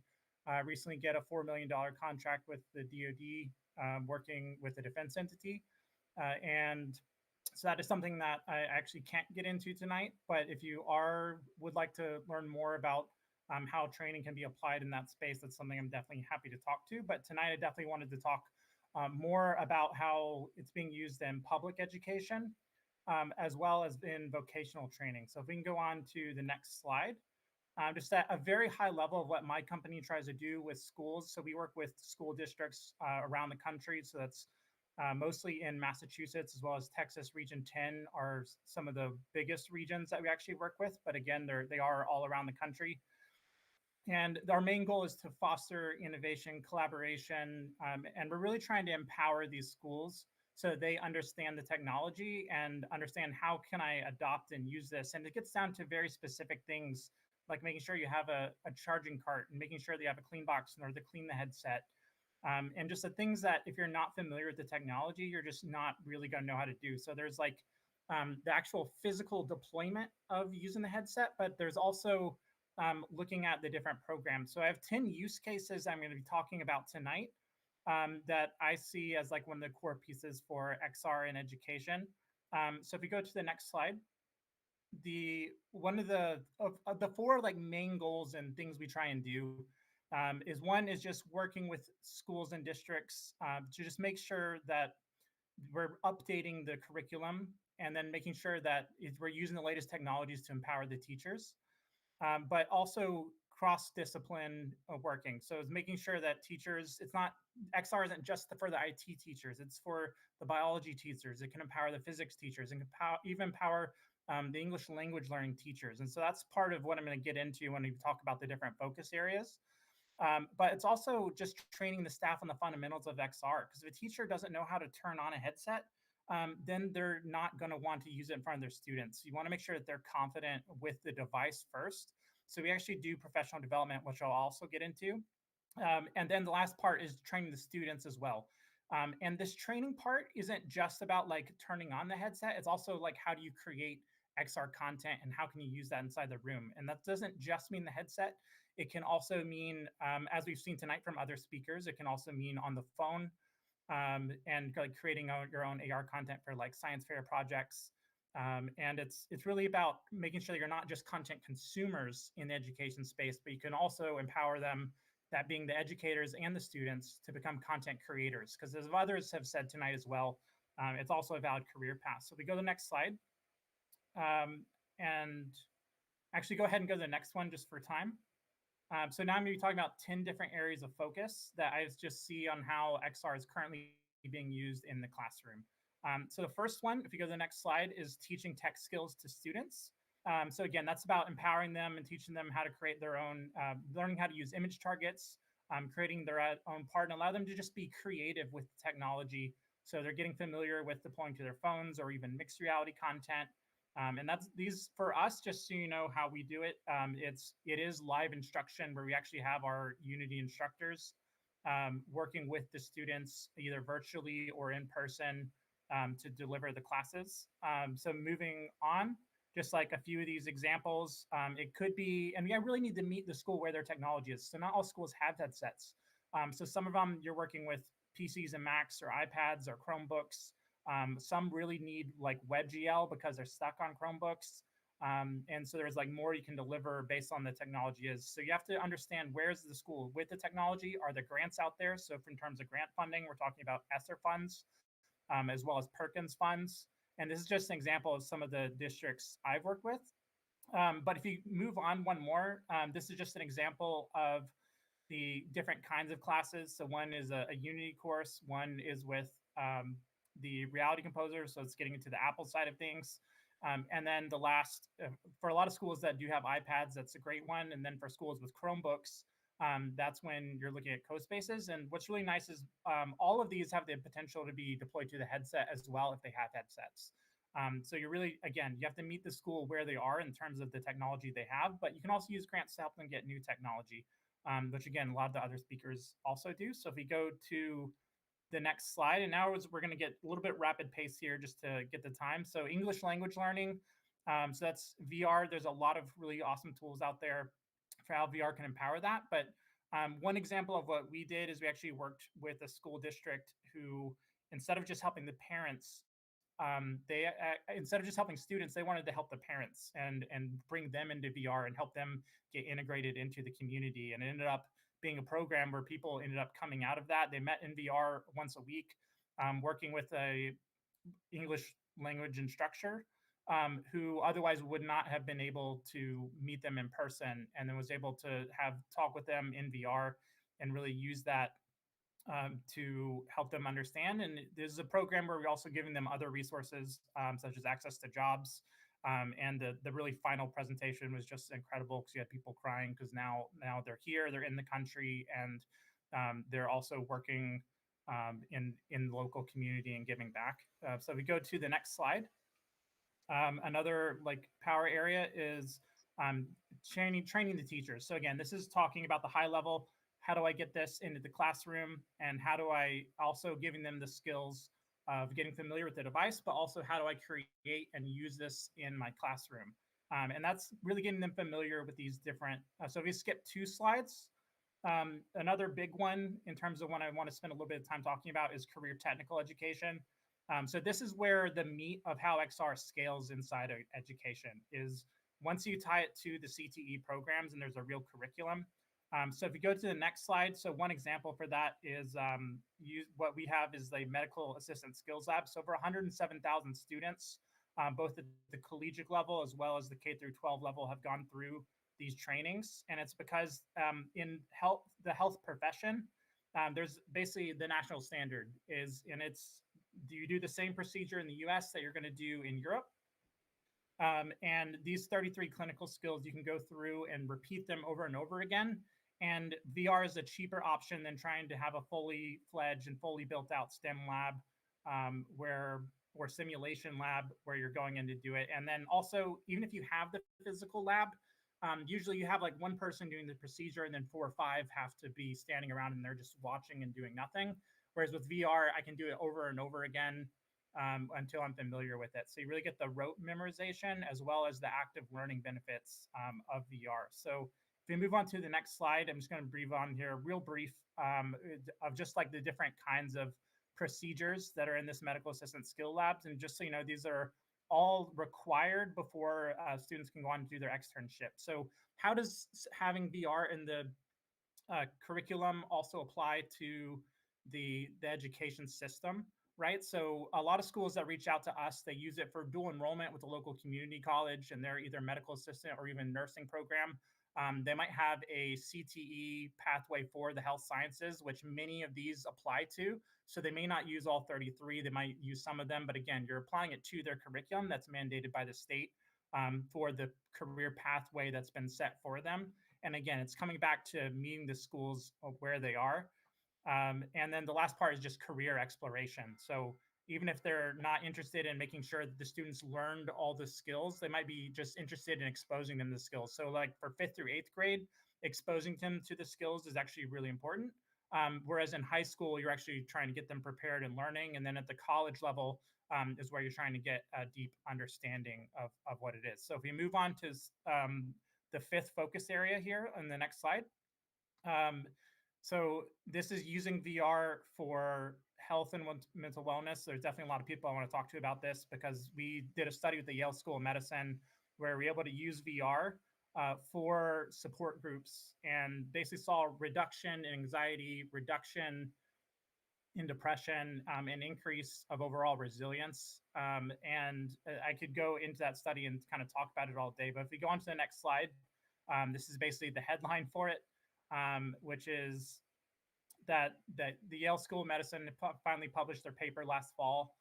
[SPEAKER 7] recently get a $4 million contract with the DoD, working with a defense entity. And so that is something that I actually can't get into tonight. But if you would like to learn more about how training can be applied in that space, that's something I'm definitely happy to talk to. But tonight, I definitely wanted to talk more about how it's being used in public education, as well as in vocational training. So if we can go on to the next slide. Just at a very high level of what my company tries to do with schools. So we work with school districts around the country. So that's mostly in Massachusetts, as well as Texas. Region 10 are some of the biggest regions that we actually work with. But again, they are all around the country. And our main goal is to foster innovation, collaboration, and we're really trying to empower these schools so they understand the technology and understand how can I adopt and use this. And it gets down to very specific things like making sure you have a charging cart and making sure that you have a clean box in order to clean the headset. And just the things that if you're not familiar with the technology, you're just not really going to know how to do. So there's like the actual physical deployment of using the headset, but there's also looking at the different programs. So I have 10 use cases I'm going to be talking about tonight that I see as like one of the core pieces for XR in education. So if we go to the next slide, the one of the four like main goals and things we try and do is one is just working with schools and districts to just make sure that we're updating the curriculum and then making sure that we're using the latest technologies to empower the teachers, but also cross-discipline working. So it's making sure that teachers, it's not, XR isn't just for the IT teachers, it's for the biology teachers. It can empower the physics teachers and even empower the English language learning teachers. And so that's part of what I'm going to get into when we talk about the different focus areas. But it's also just training the staff on the fundamentals of XR, because if a teacher doesn't know how to turn on a headset, then they're not going to want to use it in front of their students. You want to make sure that they're confident with the device first. So we actually do professional development, which I'll also get into. And then the last part is training the students as well. And this training part isn't just about like turning on the headset. It's also like, how do you create XR content and how can you use that inside the room? And that doesn't just mean the headset. It can also mean, as we've seen tonight from other speakers, it can also mean on the phone, and like creating your own AR content for like science fair projects. And it's really about making sure that you're not just content consumers in the education space, but you can also empower them, that being the educators and the students, to become content creators. Because as others have said tonight as well, it's also a valid career path. So we go to the next slide. And actually go ahead and go to the next one just for time. So now I'm going to be talking about 10 different areas of focus that I just see on how XR is currently being used in the classroom. So the first one, if you go to the next slide, is teaching tech skills to students. So again, that's about empowering them and teaching them how to create their own, learning how to use image targets, creating their own part, and allow them to just be creative with technology. So they're getting familiar with deploying to their phones or even mixed reality content. And that's these for us, just so you know how we do it. It is live instruction where we actually have our Unity instructors working with the students either virtually or in person to deliver the classes. So moving on, just like a few of these examples, it could be, and I really need to meet the school where their technology is. So not all schools have headsets. So some of them you're working with PCs and Macs or iPads or Chromebooks. Some really need like WebGL because they're stuck on Chromebooks. And so there's like more you can deliver based on the technology is. So you have to understand, where's the school with the technology? Are there grants out there? So in terms of grant funding, we're talking about ESSER funds, as well as Perkins funds. And this is just an example of some of the districts I've worked with. But if you move on one more, this is just an example of the different kinds of classes. So one is a Unity course, one is with the Reality Composer, so it's getting into the Apple side of things. And then the last, for a lot of schools that do have iPads, that's a great one. And then for schools with Chromebooks, that's when you're looking at CoSpaces. And what's really nice is all of these have the potential to be deployed to the headset as well if they have headsets. So you're really, again, you have to meet the school where they are in terms of the technology they have, but you can also use grants to help them get new technology, which again, a lot of the other speakers also do. So if we go to the next slide, and now we're going to get a little bit rapid pace here just to get the time. So English language learning, so that's VR. There's a lot of really awesome tools out there for how VR can empower that. But one example of what we did is we actually worked with a school district who, instead of just helping the parents, they instead of just helping students, they wanted to help the parents and bring them into VR and help them get integrated into the community. And it ended up being a program where people ended up coming out of that. They met in VR once a week, working with a English language instructor who otherwise would not have been able to meet them in person, and then was able to have talk with them in VR and really use that to help them understand. And this is a program where we're also giving them other resources, such as access to jobs. And the really final presentation was just incredible because you had people crying because now they're here, they're in the country, and they're also working in the local community and giving back. So we go to the next slide. Another like power area is training the teachers. So again, this is talking about the high level. How do I get this into the classroom? And how do I also giving them the skills of getting familiar with the device, but also how do I create and use this in my classroom? And that's really getting them familiar with these different. So if we skip 2 slides, another big one in terms of what I want to spend a little bit of time talking about is career technical education. So this is where the meat of how XR scales inside of education is once you tie it to the CTE programs and there's a real curriculum. So if you go to the next slide, so one example for that is what we have is the Medical Assistant Skills Lab. So over 107,000 students, both at the collegiate level as well as the K through 12 level have gone through these trainings. And it's because in the health profession, there's basically the national standard is, and it's, do you do the same procedure in the US that you're going to do in Europe? And these 33 clinical skills, you can go through and repeat them over and over again. And VR is a cheaper option than trying to have a fully fledged and fully built out STEM lab or simulation lab where you're going in to do it. And then also, even if you have the physical lab, usually you have like one person doing the procedure and then 4 or 5 have to be standing around and they're just watching and doing nothing. Whereas with VR, I can do it over and over again until I'm familiar with it. So you really get the rote memorization as well as the active learning benefits of VR. So if we move on to the next slide, I'm just going to brief on here, real brief of just like the different kinds of procedures that are in this medical assistant skill labs. And just so you know, these are all required before students can go on and do their externship. So how does having VR in the curriculum also apply to the education system, right? So a lot of schools that reach out to us, they use it for dual enrollment with a local community college and they're either medical assistant or even nursing program. They might have a CTE pathway for the health sciences, which many of these apply to. So they may not use all 33, they might use some of them, but again, you're applying it to their curriculum that's mandated by the state for the career pathway that's been set for them. And again, it's coming back to meeting the schools where they are. And then the last part is just career exploration. So even if they're not interested in making sure that the students learned all the skills, they might be just interested in exposing them to the skills. So like for 5th through 8th grade, exposing them to the skills is actually really important. Whereas in high school, you're actually trying to get them prepared and learning. And then at the college level is where you're trying to get a deep understanding of what it is. So if we move on to the 5th focus area here on the next slide. So this is using VR for health and mental wellness. There's definitely a lot of people I want to talk to about this because we did a study with the Yale School of Medicine where we were able to use VR for support groups and basically saw a reduction in anxiety, reduction in depression, an increase of overall resilience. And I could go into that study and kind of talk about it all day. But if we go on to the next slide, this is basically the headline for it, which is that the Yale School of Medicine finally published their paper last fall.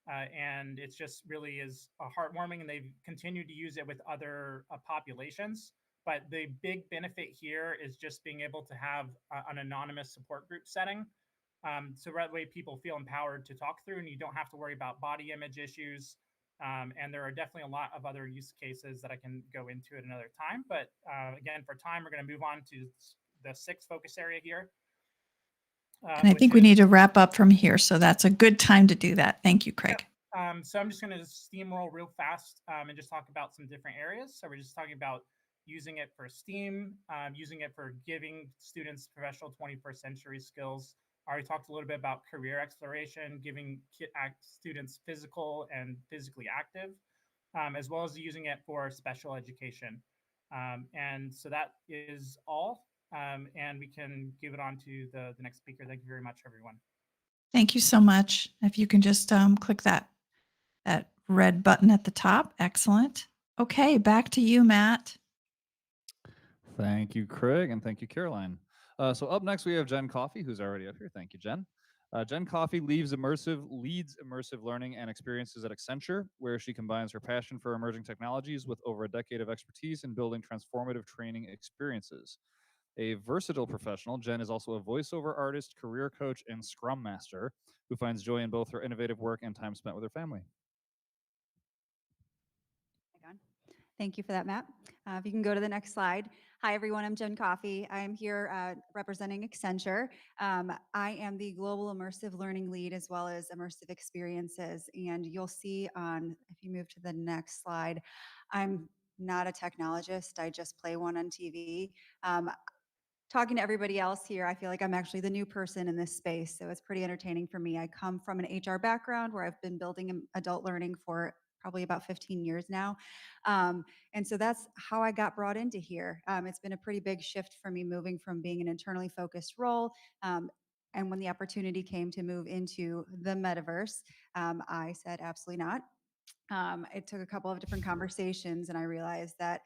[SPEAKER 7] And it's just really is heartwarming, and they've continued to use it with other populations. But the big benefit here is just being able to have an anonymous support group setting. So that way people feel empowered to talk through and you don't have to worry about body image issues. And there are definitely a lot of other use cases that I can go into at another time. But again, for time, we're going to move on to the sixth focus area here.
[SPEAKER 1] And I think we need to wrap up from here. So that's a good time to do that. Thank you, Craig.
[SPEAKER 7] So I'm just going to steamroll real fast and just talk about some different areas. So we're just talking about using it for STEAM, using it for giving students professional 21st century skills. I already talked a little bit about career exploration, giving students physical and physically active, as well as using it for special education. And so that is all. And we can give it on to the next speaker. Thank you very much, everyone.
[SPEAKER 1] Thank you so much. If you can just click that red button at the top. Excellent. Okay, back to you, Matt.
[SPEAKER 3] Thank you, Craig, and thank you, Caroline. So up next, we have Jen Coffey, who's already up here. Thank you, Jen. Jen Coffey leads immersive learning and experiences at Accenture, where she combines her passion for emerging technologies with over a decade of expertise in building transformative training experiences. A versatile professional, Jen is also a voiceover artist, career coach, and scrum master who finds joy in both her innovative work and time spent with her family.
[SPEAKER 8] Thank you for that, Matt. If you can go to the next slide. Hi, everyone. I'm Jen Coffey. I'm here representing Accenture. I am the Global Immersive Learning Lead as well as Immersive Experiences. And you'll see if you move to the next slide, I'm not a technologist. I just play one on TV. Talking to everybody else here, I feel like I'm actually the new person in this space. So it's pretty entertaining for me. I come from an HR background where I've been building adult learning for probably about 15 years now. And so that's how I got brought into here. It's been a pretty big shift for me moving from being an internally focused role. And when the opportunity came to move into the metaverse, I said, absolutely not. It took a couple of different conversations and I realized that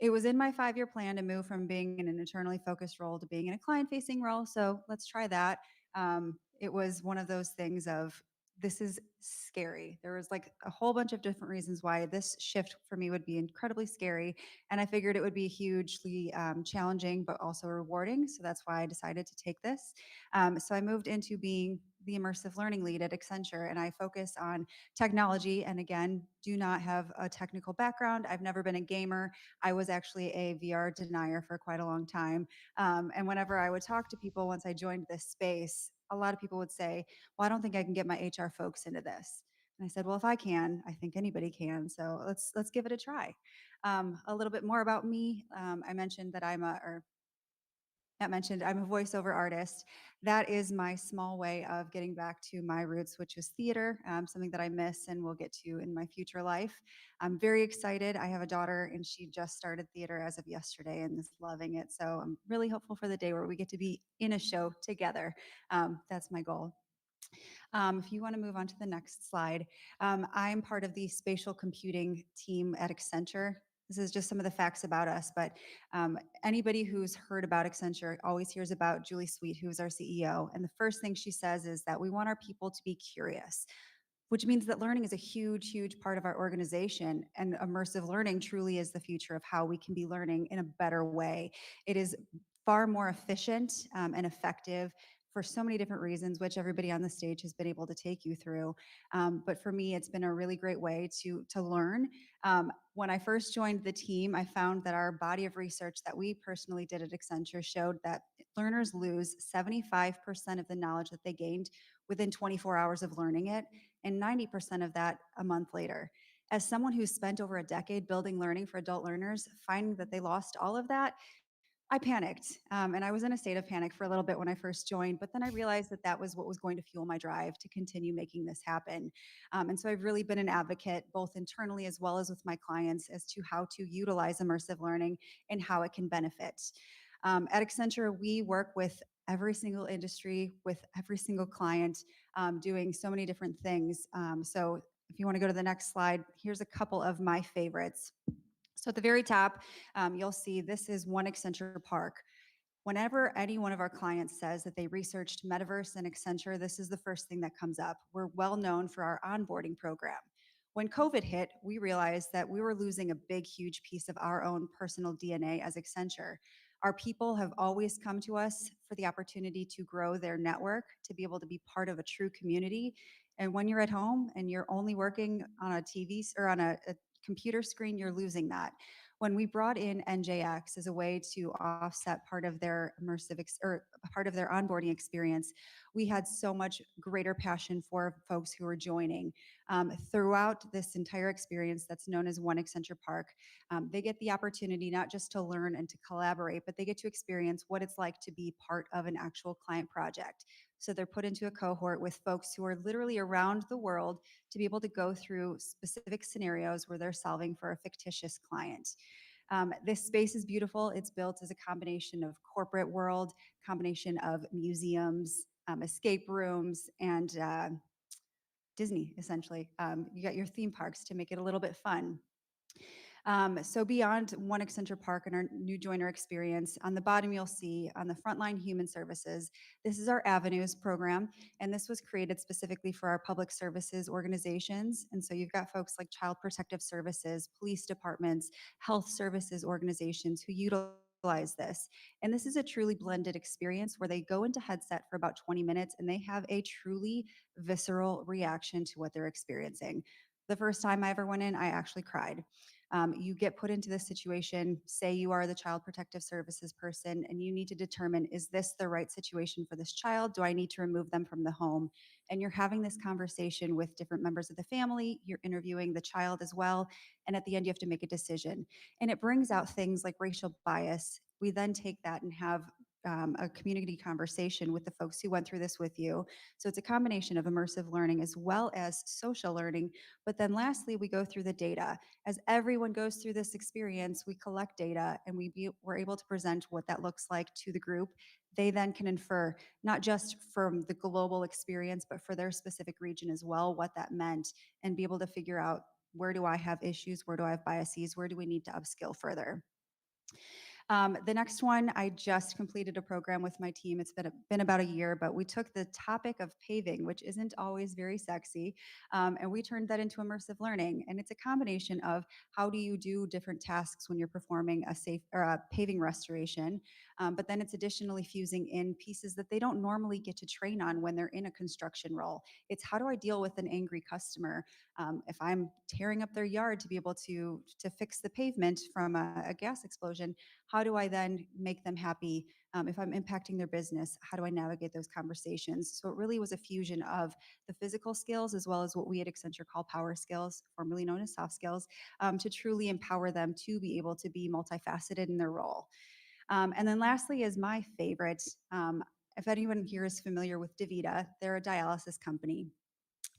[SPEAKER 8] it was in my 5-year plan to move from being in an internally focused role to being in a client-facing role. So let's try that. It was one of those things of, this is scary. There was like a whole bunch of different reasons why this shift for me would be incredibly scary. And I figured it would be hugely challenging, but also rewarding. So that's why I decided to take this. So I moved into being the immersive learning lead at Accenture, and I focus on technology. And again, do not have a technical background. I've never been a gamer. I was actually a VR denier for quite a long time. And whenever I would talk to people once I joined this space, a lot of people would say, well, I don't think I can get my HR folks into this. And I said, well, if I can, I think anybody can. So let's give it a try. A little bit more about me. I mentioned that I'm a voiceover artist. That is my small way of getting back to my roots, which was theater, something that I miss and will get to in my future life. I'm very excited. I have a daughter and she just started theater as of yesterday and is loving it. So I'm really hopeful for the day where we get to be in a show together. That's my goal. If you want to move on to the next slide, I'm part of the spatial computing team at Accenture. This is just some of the facts about us, but anybody who's heard about Accenture always hears about Julie Sweet, who's our CEO. And the first thing she says is that we want our people to be curious, which means that learning is a huge, huge part of our organization. And immersive learning truly is the future of how we can be learning in a better way. It is far more efficient and effective for so many different reasons, which everybody on the stage has been able to take you through. But for me, it's been a really great way to learn. When I first joined the team, I found that our body of research that we personally did at Accenture showed that learners lose 75% of the knowledge that they gained within 24 hours of learning it, and 90% of that a month later. As someone who's spent over a decade building learning for adult learners, finding that they lost all of that, I panicked, and I was in a state of panic for a little bit when I first joined, but then I realized that that was what was going to fuel my drive to continue making this happen. And so I've really been an advocate, both internally as well as with my clients, as to how to utilize immersive learning and how it can benefit. At Accenture, we work with every single industry, with every single client, doing so many different things. So if you want to go to the next slide, here's a couple of my favorites. So at the very top, you'll see this is one Accenture Park. Whenever any one of our clients says that they researched Metaverse and Accenture, this is the first thing that comes up. We're well known for our onboarding program. When COVID hit, we realized that we were losing a big, huge piece of our own personal DNA as Accenture. Our people have always come to us for the opportunity to grow their network, to be able to be part of a true community. And when you're at home and you're only working on a TV or on a computer screen, you're losing that. When we brought in NJX as a way to offset part of their or part of their onboarding experience, we had so much greater passion for folks who were joining. Throughout this entire experience that's known as One Accenture Park, they get the opportunity not just to learn and to collaborate, but they get to experience what it's like to be part of an actual client project. So they're put into a cohort with folks who are literally around the world to be able to go through specific scenarios where they're solving for a fictitious client. This space is beautiful. It's built as a combination of corporate world, combination of museums, escape rooms, and Disney, essentially. You got your theme parks to make it a little bit fun. So beyond One Accenture Park and our new joiner experience, on the bottom you'll see on the frontline human services, this is our Avenues program, and this was created specifically for our public services organizations. And so you've got folks like Child Protective Services, police departments, health services organizations who utilize this. And this is a truly blended experience where they go into headset for about 20 minutes and they have a truly visceral reaction to what they're experiencing. The first time I ever went in, I actually cried. You get put into this situation, say you are the child protective services person, and you need to determine, is this the right situation for this child? Do I need to remove them from the home? And you're having this conversation with different members of the family, you're interviewing the child as well, and at the end you have to make a decision. And it brings out things like racial bias. We then take that and have a community conversation with the folks who went through this with you. So it's a combination of immersive learning as well as social learning. But then lastly, we go through the data. As everyone goes through this experience, we collect data and we're able to present what that looks like to the group. They then can infer, not just from the global experience, but for their specific region as well, what that meant, and be able to figure out, where do I have issues? Where do I have biases? Where do we need to upskill further? The next one, I just completed a program with my team. It's been about a year, but we took the topic of paving, which isn't always very sexy, and we turned that into immersive learning. And it's a combination of how do you do different tasks when you're performing a safe or a paving restoration, but then it's additionally fusing in pieces that they don't normally get to train on when they're in a construction role. It's how do I deal with an angry customer? If I'm tearing up their yard to be able to fix the pavement from a gas explosion, how do I then make them happy? If I'm impacting their business, how do I navigate those conversations? So it really was a fusion of the physical skills as well as what we at Accenture call power skills, formerly known as soft skills, to truly empower them to be able to be multifaceted in their role. And then lastly is my favorite. If anyone here is familiar with DaVita, they're a dialysis company.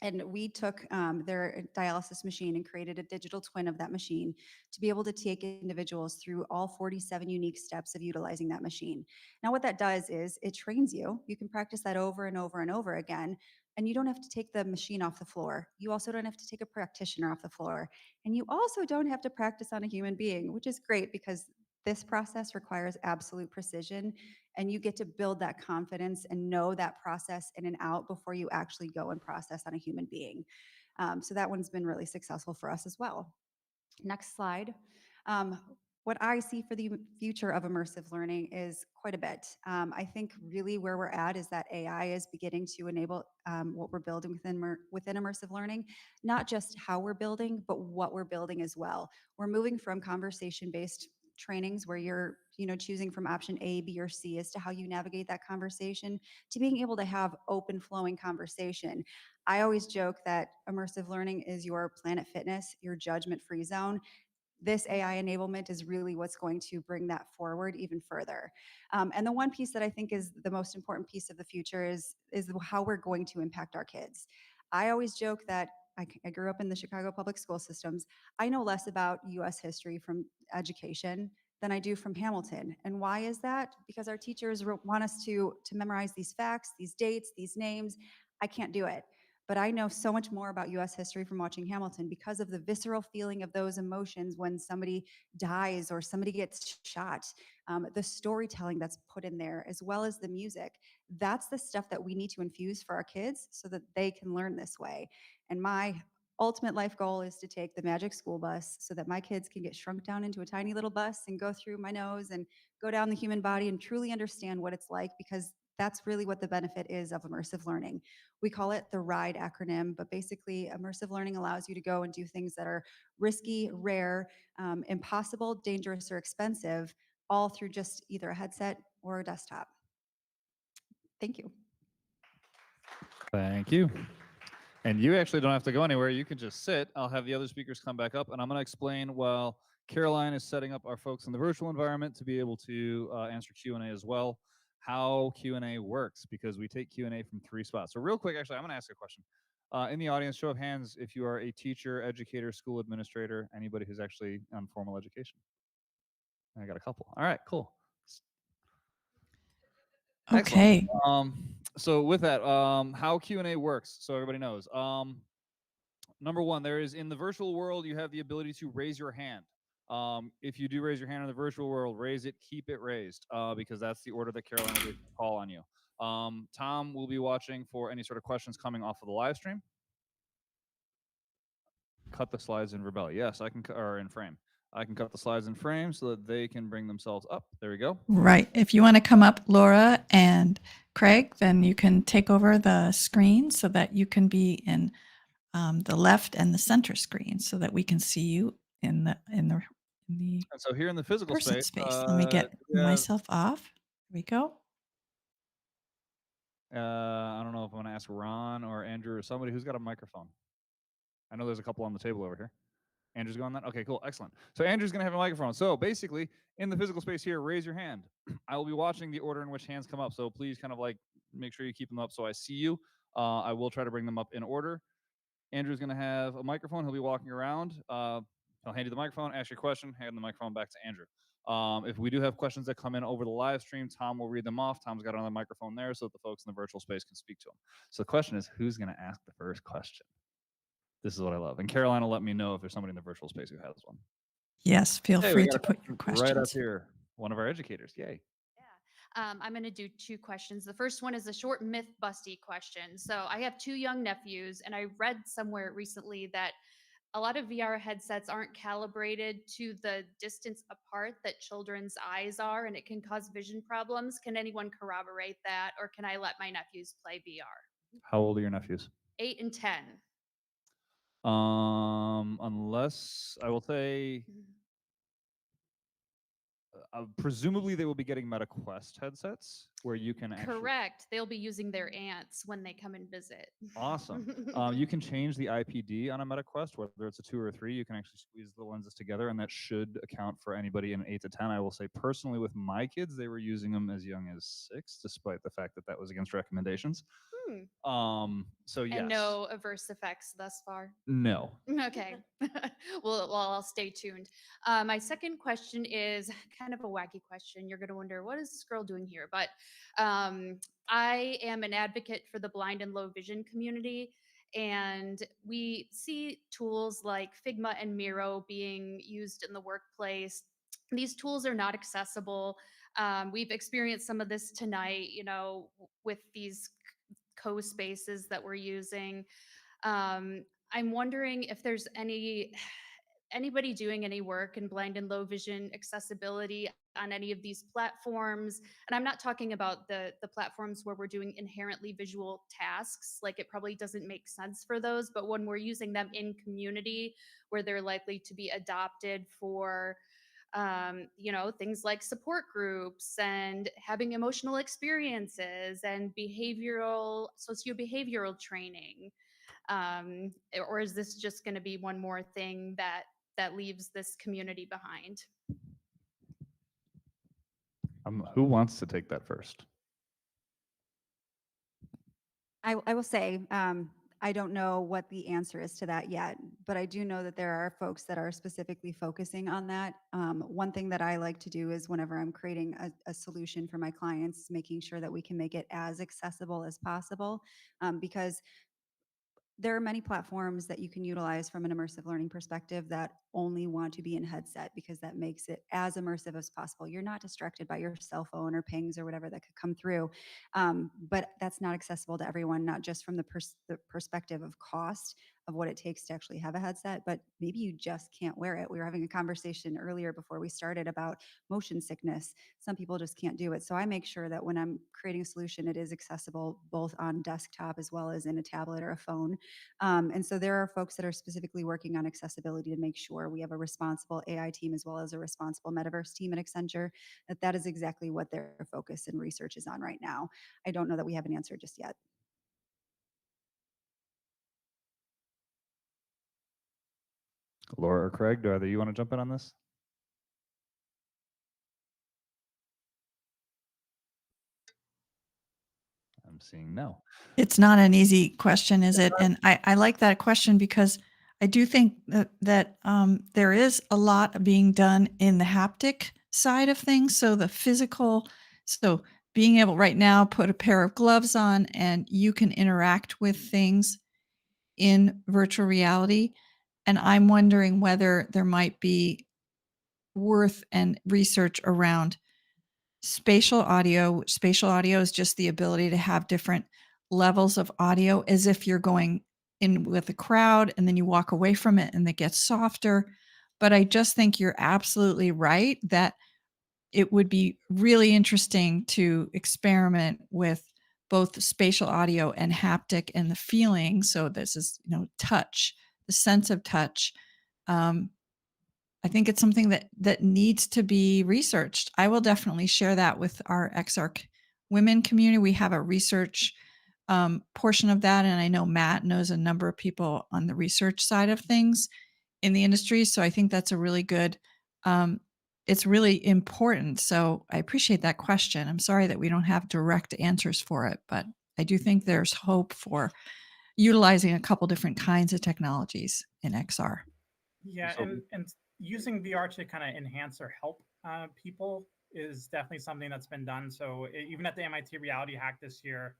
[SPEAKER 8] And we took their dialysis machine and created a digital twin of that machine to be able to take individuals through all 47 unique steps of utilizing that machine. Now, what that does is it trains you. You can practice that over and over and over again. And you don't have to take the machine off the floor. You also don't have to take a practitioner off the floor. And you also don't have to practice on a human being, which is great because this process requires absolute precision, and you get to build that confidence and know that process in and out before you actually go and process on a human being. So that one's been really successful for us as well. Next slide. What I see for the future of immersive learning is quite a bit. I think really where we're at is that AI is beginning to enable what we're building within immersive learning, not just how we're building, but what we're building as well. We're moving from conversation-based trainings where you're choosing from option A, B, or C as to how you navigate that conversation, to being able to have open flowing conversation. I always joke that immersive learning is your Planet Fitness, your judgment-free zone. This AI enablement is really what's going to bring that forward even further. And the one piece that I think is the most important piece of the future is how we're going to impact our kids. I always joke that I grew up in the Chicago public school systems. I know less about US history from education than I do from Hamilton. And why is that? Because our teachers want us to memorize these facts, these dates, these names. I can't do it. But I know so much more about US history from watching Hamilton because of the visceral feeling of those emotions when somebody dies or somebody gets shot. The storytelling that's put in there, as well as the music. That's the stuff that we need to infuse for our kids so that they can learn this way. And my ultimate life goal is to take the magic school bus so that my kids can get shrunk down into a tiny little bus and go through my nose and go down the human body and truly understand what it's like, because That's really what the benefit is of immersive learning. We call it the RIDE acronym, but basically, immersive learning allows you to go and do things that are risky, rare, impossible, dangerous, or expensive, all through just either a headset or a desktop. Thank you.
[SPEAKER 3] Thank you. And you actually don't have to go anywhere. You can just sit. I'll have the other speakers come back up, and I'm going to explain while Caroline is setting up our folks in the virtual environment to be able to answer Q&A as well, how Q&A works, because we take Q&A from 3 spots. So real quick, actually, I'm going to ask a question. In the audience, show of hands if you are a teacher, educator, school administrator, anybody who's actually on formal education. I got a couple. All right, cool.
[SPEAKER 1] Okay.
[SPEAKER 3] So with that, how Q&A works, so everybody knows. Number one, there is in the virtual world, you have the ability to raise your hand. If you do raise your hand in the virtual world, raise it, keep it raised, because that's the order that Caroline will call on you. Tom will be watching for any sort of questions coming off of the live stream. Cut the slides in Rebelli. Yes, I can, or in frame. I can cut the slides in frame so that they can bring themselves up. There we go.
[SPEAKER 1] Right. If you want to come up, Laura and Craig, then you can take over the screen so that you can be in the left and the center screen so that we can see you in the
[SPEAKER 3] And so here in the physical
[SPEAKER 1] person
[SPEAKER 3] space,
[SPEAKER 1] Let me get
[SPEAKER 3] we have,
[SPEAKER 1] myself off. Here we go.
[SPEAKER 3] I don't know if I want to ask Ron or Andrew or somebody who's got a microphone. I know there's a couple on the table over here. Andrew's going that? Okay, cool, excellent. So Andrew's gonna have a microphone. So basically, in the physical space here, raise your hand. I will be watching the order in which hands come up. So please kind of like make sure you keep them up so I see you. I will try to bring them up in order. Andrew's gonna have a microphone. He'll be walking around. I'll hand you the microphone, ask your question, hand the microphone back to Andrew. If we do have questions that come in over the live stream, Tom will read them off. Tom's got another microphone there so that the folks in the virtual space can speak to them. So the question is, who's gonna ask the first question? This is what I love. And Caroline will let me know if there's somebody in the virtual space who has one.
[SPEAKER 1] Yes, feel
[SPEAKER 3] Hey,
[SPEAKER 1] free to put your questions.
[SPEAKER 3] Right up here, one of our educators. Yay.
[SPEAKER 9] I'm going to do 2 questions. The first one is a short myth busty question. So I have 2 young nephews, and I read somewhere recently that a lot of VR headsets aren't calibrated to the distance apart that children's eyes are, and it can cause vision problems. Can anyone corroborate that, or can I let my nephews play VR?
[SPEAKER 3] How old are your nephews?
[SPEAKER 9] 8 and 10.
[SPEAKER 3] Unless I will say, presumably they will be getting Meta Quest headsets where you can actually.
[SPEAKER 9] Correct. They'll be using their aunts when they come and visit.
[SPEAKER 3] Awesome. You can change the IPD on a Meta Quest, whether it's a 2 or a 3. You can actually squeeze the lenses together, and that should account for anybody in 8 to 10. I will say personally, with my kids, they were using them as young as 6, despite the fact that that was against recommendations. So yes.
[SPEAKER 9] And no adverse effects thus far?
[SPEAKER 3] No.
[SPEAKER 9] Okay. Well, I'll stay tuned. My second question is kind of a wacky question. You're going to wonder, what is this girl doing here? But I am an advocate for the blind and low vision community. And we see tools like Figma and Miro being used in the workplace. These tools are not accessible. We've experienced some of this tonight, with these co-spaces that we're using. I'm wondering if there's anybody doing any work in blind and low vision accessibility on any of these platforms. And I'm not talking about the platforms where we're doing inherently visual tasks, like it probably doesn't make sense for those, but when we're using them in community where they're likely to be adopted for things like support groups and having emotional experiences and socio-behavioral training. Or is this just going to be one more thing that leaves this community behind?
[SPEAKER 3] Who wants to take that first?
[SPEAKER 8] I will say, I don't know what the answer is to that yet, but I do know that there are folks that are specifically focusing on that. One thing that I like to do is whenever I'm creating a solution for my clients, making sure that we can make it as accessible as possible, because there are many platforms that you can utilize from an immersive learning perspective that only want to be in headset because that makes it as immersive as possible. You're not distracted by your cell phone or pings or whatever that could come through. But that's not accessible to everyone, not just from the perspective of cost of what it takes to actually have a headset, but maybe you just can't wear it. We were having a conversation earlier before we started about motion sickness. Some people just can't do it. So I make sure that when I'm creating a solution, it is accessible both on desktop as well as in a tablet or a phone. And so there are folks that are specifically working on accessibility to make sure we have a responsible AI team as well as a responsible metaverse team at Accenture, that is exactly what their focus and research is on right now. I don't know that we have an answer just yet.
[SPEAKER 3] Laura or Craig, do either you want to jump in on this? I'm seeing no.
[SPEAKER 1] It's not an easy question, is it? And I like that question because I do think that there is a lot being done in the haptic side of things. So the physical, so being able right now put a pair of gloves on and you can interact with things in virtual reality. And I'm wondering whether there might be worth and research around spatial audio. Spatial audio is just the ability to have different levels of audio as if you're going in with a crowd and then you walk away from it and it gets softer. But I just think you're absolutely right that it would be really interesting to experiment with both spatial audio and haptic and the feeling. So this is, touch, the sense of touch. Um, I think it's something that needs to be researched. I will definitely share that with our XARC women community. We have a research portion of that, and I know Matt knows a number of people on the research side of things in the industry. So I think that's a really good. It's really important. So I appreciate that question. I'm sorry that we don't have direct answers for it, but I do think there's hope for utilizing a couple different kinds of technologies in XR.
[SPEAKER 7] Yeah,
[SPEAKER 3] So-
[SPEAKER 7] and using VR to kind of enhance or help people is definitely something that's been done. So even at the MIT Reality Hack this year,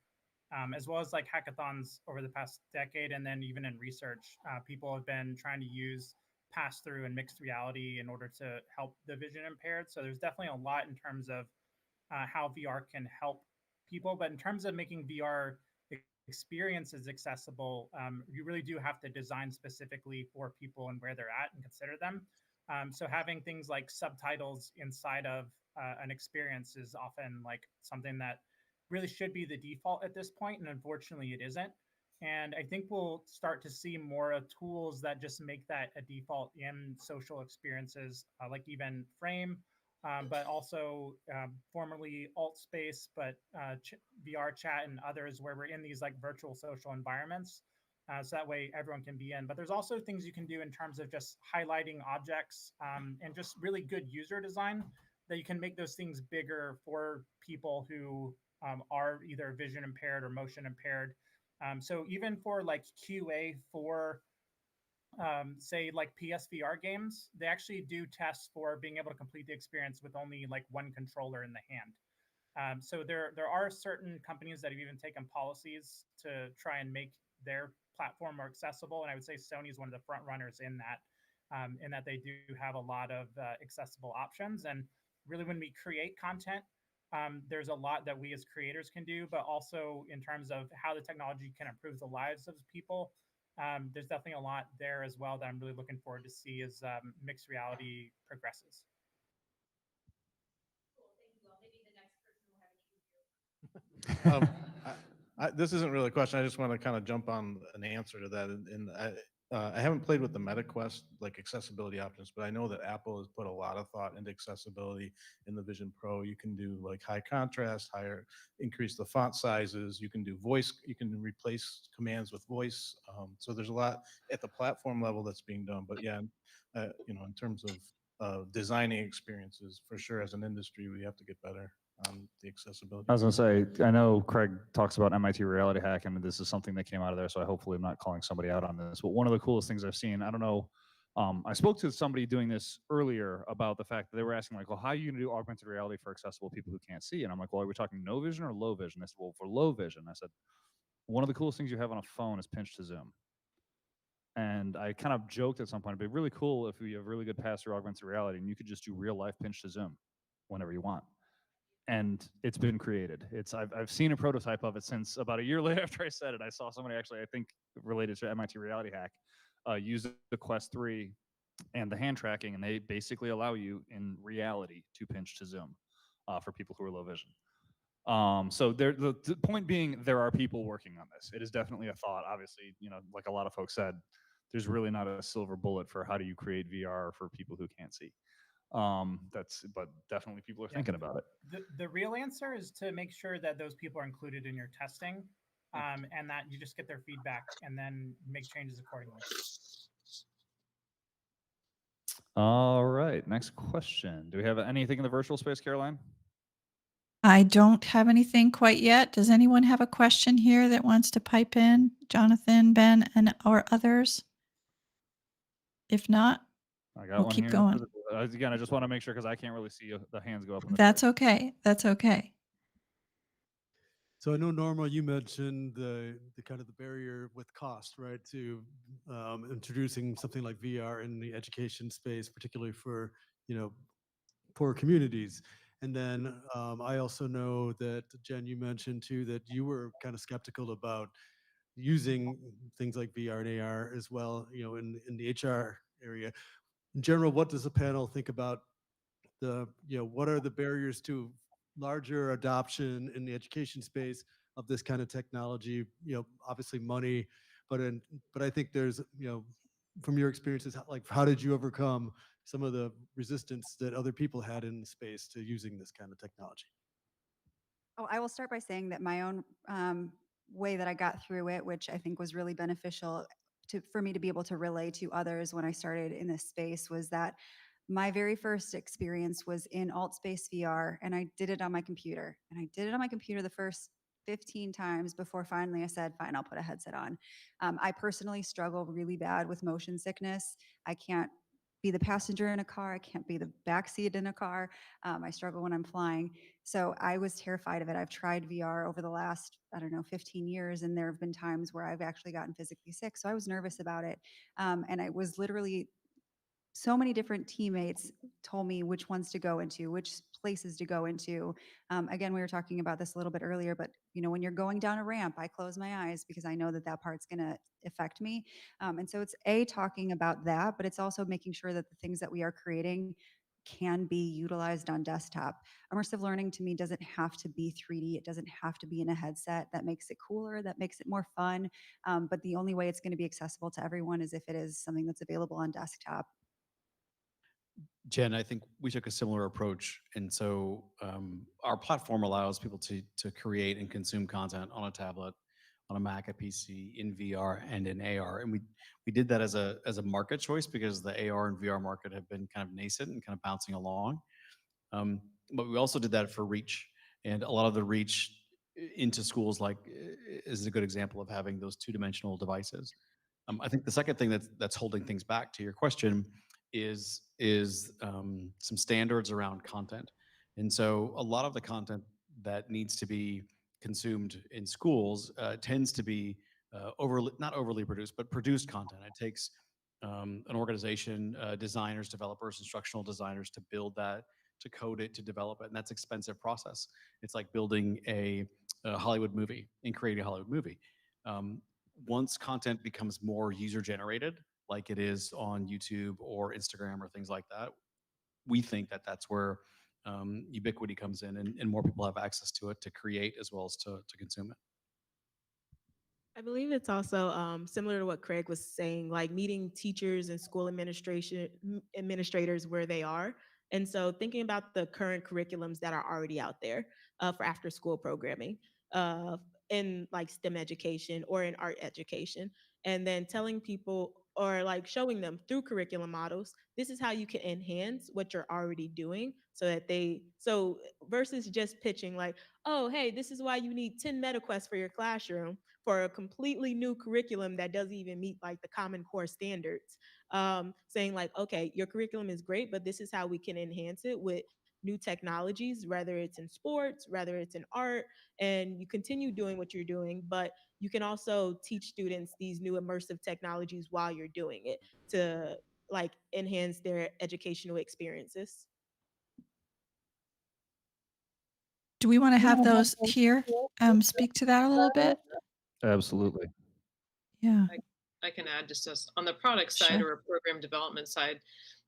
[SPEAKER 7] as well as like hackathons over the past decade, and then even in research, people have been trying to use pass-through and mixed reality in order to help the vision impaired. So there's definitely a lot in terms of how VR can help people. But in terms of making VR experiences accessible, you really do have to design specifically for people and where they're at and consider them. So having things like subtitles inside of an experience is often like something that really should be the default at this point, and unfortunately, it isn't. And I think we'll start to see more tools that just make that a default in social experiences, like even Frame, but also formerly AltSpace, but VR chat and others, where we're in these like virtual social environments. So that way everyone can be in. But there's also things you can do in terms of just highlighting objects and just really good user design that you can make those things bigger for people who are either vision impaired or motion impaired. So even for like QA for say like PSVR games, they actually do tests for being able to complete the experience with only like one controller in the hand. So there are certain companies that have even taken policies to try and make their platform more accessible, and I would say Sony is one of the front runners in that they do have a lot of accessible options. And really, when we create content, there's a lot that we as creators can do, but also in terms of how the technology can improve the lives of people. There's definitely a lot there as well that I'm really looking forward to see as mixed reality progresses.
[SPEAKER 10] Um, this isn't really a question. I just want to kind of jump on an answer to that. And I haven't played with the MetaQuest like accessibility options, but I know that Apple has put a lot of thought into accessibility in the Vision Pro. You can do like high contrast, increase the font sizes. You can do voice. You can replace commands with voice. So there's a lot at the platform level that's being done. But yeah, in terms of designing experiences, for sure, as an industry, we have to get better on the accessibility.
[SPEAKER 3] I was going to say, I know Craig talks about MIT Reality Hack, and this is something that came out of there, so I hopefully am not calling somebody out on this. But one of the coolest things I've seen, I don't know, I spoke to somebody doing this earlier about the fact that they were asking, like, well, how are you going to do augmented reality for accessible people who can't see? And I'm like, well, are we talking no vision or low vision? They said, well, for low vision. I said, one of the coolest things you have on a phone is pinch to zoom. And I kind of joked at some point, it'd be really cool if we have really good pass through augmented reality and you could just do real life pinch to zoom whenever you want. and it's been created. I've seen a prototype of it since about a year later after I said it. I saw somebody actually, I think related to MIT Reality Hack, use the Quest 3 and the hand tracking, and they basically allow you in reality to pinch to zoom for people who are low vision. So the point being, there are people working on this. It is definitely a thought. Obviously, like a lot of folks said, there's really not a silver bullet for how do you create VR for people who can't see. But definitely people are thinking about it.
[SPEAKER 7] The real answer is to make sure that those people are included in your testing, and that you just get their feedback and then make changes accordingly.
[SPEAKER 3] All right, next question. Do we have anything in the virtual space, Caroline?
[SPEAKER 1] I don't have anything quite yet. Does anyone have a question here that wants to pipe in? Jonathan, Ben, and or others? If not,
[SPEAKER 3] I got
[SPEAKER 1] we'll
[SPEAKER 3] one
[SPEAKER 1] keep
[SPEAKER 3] here.
[SPEAKER 1] going.
[SPEAKER 3] Again, I just want to make sure because I can't really see the hands go up. In the
[SPEAKER 1] That's
[SPEAKER 3] chat.
[SPEAKER 1] okay. That's okay.
[SPEAKER 11] So I know Norma, you mentioned the kind of the barrier with cost, right, to introducing something like VR in the education space, particularly for poor communities. And then I also know that Jen, you mentioned too that you were kind of skeptical about using things like VR and AR as well, in the HR area. In general, what does the panel think about what are the barriers to larger adoption in the education space of this kind of technology? Obviously money, but I think there's, from your experiences, like how did you overcome some of the resistance that other people had in the space to using this kind of technology?
[SPEAKER 8] Oh, I will start by saying that my own way that I got through it, which I think was really beneficial for me to be able to relay to others when I started in this space, was that my very first experience was in alt space VR, and I did it on my computer. And I did it on my computer the first 15 times before finally I said, fine, I'll put a headset on. I personally struggle really bad with motion sickness. I can't be the passenger in a car. I can't be the backseat in a car. I struggle when I'm flying. So I was terrified of it. I've tried VR over the last, I don't know, 15 years, and there have been times where I've actually gotten physically sick. So I was nervous about it. And I was literally, so many different teammates told me which ones to go into, which places to go into. Again, we were talking about this a little bit earlier, but when you're going down a ramp, I close my eyes because I know that that part's going to affect me. And so it's talking about that, but it's also making sure that the things that we are creating can be utilized on desktop. Immersive learning to me doesn't have to be 3D. It doesn't have to be in a headset. That makes it cooler, that makes it more fun. But the only way it's going to be accessible to everyone is if it is something that's available on desktop.
[SPEAKER 4] Jen, I think we took a similar approach, and so our platform allows people to create and consume content on a tablet, on a Mac, a PC, in VR and in AR, and we did that as a market choice because the AR and VR market have been kind of nascent and kind of bouncing along. But we also did that for reach, and a lot of the reach into schools is a good example of having those two-dimensional devices. I think the second thing that's holding things back, to your question, is some standards around content. And so a lot of the content that needs to be consumed in schools tends to be not overly produced, but produced content. It takes an organization, designers, developers, instructional designers to build that, to code it, to develop it, and that's expensive process. It's like building a Hollywood movie and creating a Hollywood movie. Once content becomes more user generated, like it is on YouTube or Instagram or things like that, we think that that's where ubiquity comes in, and more people have access to it to create as well as to consume it.
[SPEAKER 6] I believe it's also similar to what Craig was saying, like meeting teachers and school administrators where they are. And so thinking about the current curriculums that are already out there for after school programming uh, in like STEM education or in art education, and then telling people or like showing them through curriculum models, this is how you can enhance what you're already doing so versus just pitching like, oh, hey, this is why you need 10 MetaQuests for your classroom for a completely new curriculum that doesn't even meet like the Common Core standards. Saying like, okay, your curriculum is great, but this is how we can enhance it with new technologies, whether it's in sports, whether it's in art, and you continue doing what you're doing, but you can also teach students these new immersive technologies while you're doing it to like enhance their educational experiences.
[SPEAKER 1] Do we want to have those here speak to that a little bit?
[SPEAKER 3] Absolutely.
[SPEAKER 1] Yeah.
[SPEAKER 5] I can add just on the product side
[SPEAKER 1] Sure.
[SPEAKER 5] or a program development side,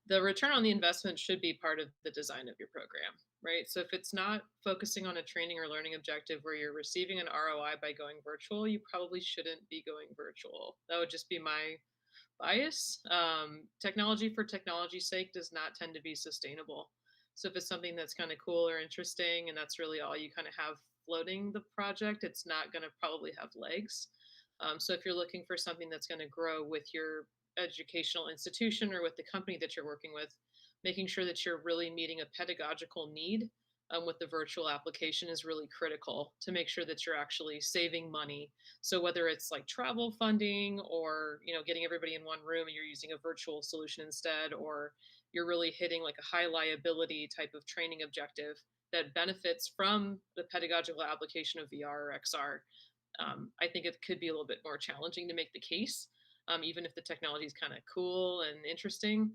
[SPEAKER 5] the return on the investment should be part of the design of your program, right? So if it's not focusing on a training or learning objective where you're receiving an ROI by going virtual, you probably shouldn't be going virtual. That would just be my bias. Technology for technology's sake does not tend to be sustainable. So if it's something that's kind of cool or interesting and that's really all you kind of have floating the project, it's not going to probably have legs. So if you're looking for something that's going to grow with your educational institution or with the company that you're working with, making sure that you're really meeting a pedagogical need with the virtual application is really critical to make sure that you're actually saving money. So whether it's like travel funding or getting everybody in one room and you're using a virtual solution instead, or you're really hitting like a high liability type of training objective that benefits from the pedagogical application of VR or XR, I think it could be a little bit more challenging to make the case, even if the technology is kind of cool and interesting.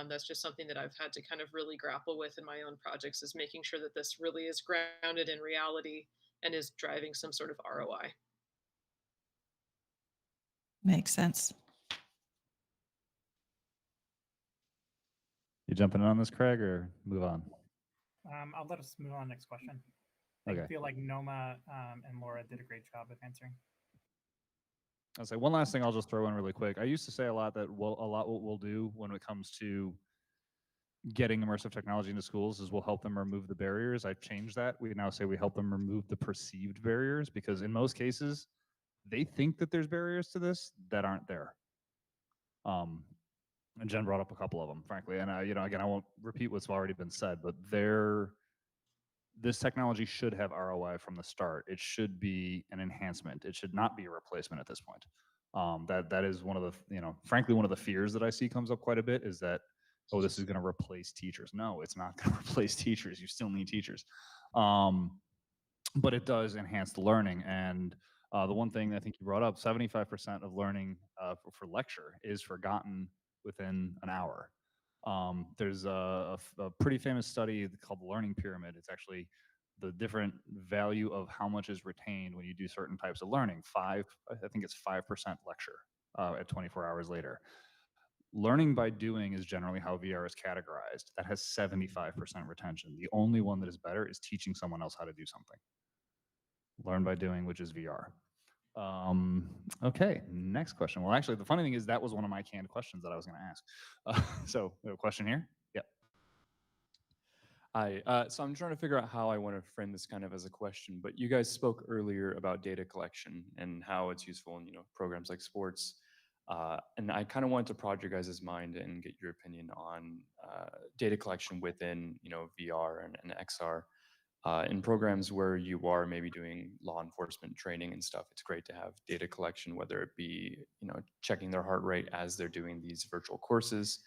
[SPEAKER 5] That's just something that I've had to kind of really grapple with in my own projects, is making sure that this really is grounded in reality and is driving some sort of ROI.
[SPEAKER 1] Makes sense.
[SPEAKER 3] You jumping in on this, Craig, or move on?
[SPEAKER 7] I'll let us move on next question. I
[SPEAKER 3] Okay.
[SPEAKER 7] feel like Noma and Laura did a great job of answering.
[SPEAKER 3] I'll say one last thing I'll just throw in really quick. I used to say a lot what we'll do when it comes to getting immersive technology into schools is we'll help them remove the barriers. I've changed that. We now say we help them remove the perceived barriers, because in most cases, they think that there's barriers to this that aren't there. And Jen brought up a couple of them, frankly. And again, I won't repeat what's already been said, but this technology should have ROI from the start. It should be an enhancement. It should not be a replacement at this point. That is one of the, frankly, one of the fears that I see comes up quite a bit, is that, oh, this is going to replace teachers. No, it's not going to replace teachers. You still need teachers. But it does enhance the learning. And the one thing I think you brought up, 75% of learning for lecture is forgotten within an hour. There's a pretty famous study called the learning pyramid. It's actually the different value of how much is retained when you do certain types of learning. I think it's 5% lecture at 24 hours later. Learning by doing is generally how VR is categorized. That has 75% retention. The only one that is better is teaching someone else how to do something. Learn by doing, which is VR. Okay, next question. Well, actually, the funny thing is that was one of my canned questions that I was going to ask. So we have a question here. Yep.
[SPEAKER 12] Hi. So I'm trying to figure out how I want to frame this kind of as a question, but you guys spoke earlier about data collection and how it's useful in programs like sports. And I kind of wanted to prod your guys' mind and get your opinion on data collection within VR and XR. In programs where you are maybe doing law enforcement training and stuff, it's great to have data collection, whether it be checking their heart rate as they're doing these virtual courses,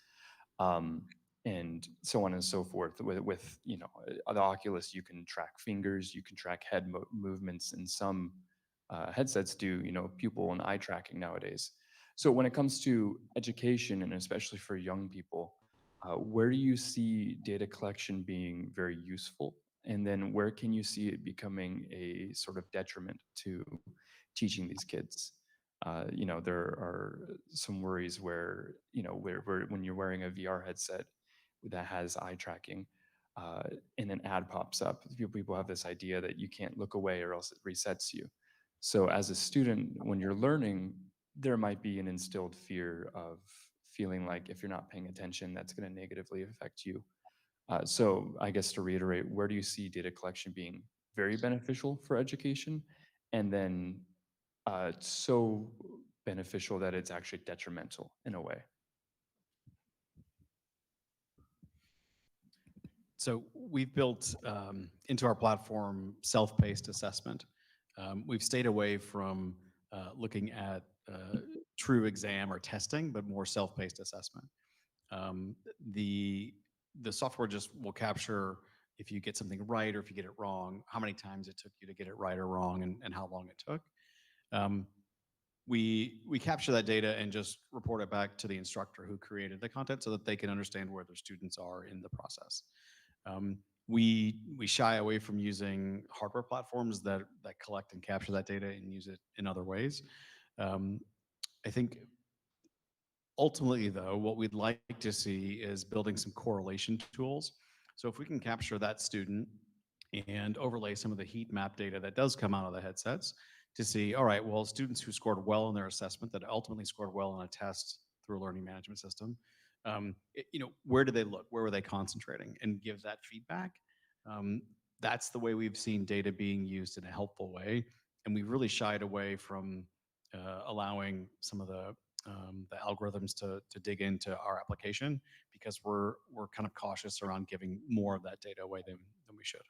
[SPEAKER 12] and so on and so forth. With the Oculus, you can track fingers, you can track head movements, and some headsets do pupil and eye tracking nowadays. So when it comes to education, and especially for young people, where do you see data collection being very useful? And then where can you see it becoming a sort of detriment to teaching these kids? There are some worries where, where when you're wearing a VR headset that has eye tracking, and an ad pops up, people have this idea that you can't look away or else it resets you. So as a student, when you're learning, there might be an instilled fear of feeling like if you're not paying attention, that's going to negatively affect you. So I guess to reiterate, where do you see data collection being very beneficial for education, and then so beneficial that it's actually detrimental in a way?
[SPEAKER 4] So we've built into our platform self-paced assessment. We've stayed away from looking at true exam or testing, but more self-paced assessment. The software just will capture if you get something right or if you get it wrong, how many times it took you to get it right or wrong, and how long it took. We capture that data and just report it back to the instructor who created the content so that they can understand where their students are in the process. We shy away from using hardware platforms that collect and capture that data and use it in other ways. I think ultimately, though, what we'd like to see is building some correlation tools. So if we can capture that student and overlay some of the heat map data that does come out of the headsets to see, all right, well, students who scored well in their assessment that ultimately scored well on a test through a learning management system, where do they look? Where were they concentrating? And give that feedback. That's the way we've seen data being used in a helpful way. And we've really shied away from allowing some of the algorithms to dig into our application because we're kind of cautious around giving more of that data away than we should.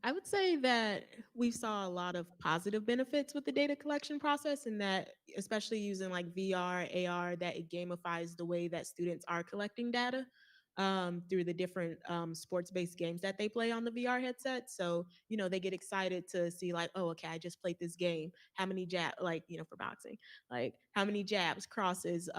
[SPEAKER 6] I would say that we saw a lot of positive benefits with the data collection process, and that especially using like VR, AR, that it gamifies the way that students are collecting data through the different sports-based games that they play on the VR headset. So, they get excited to see like, oh, okay, I just played this game. How many like, for boxing, like how many jabs, crosses,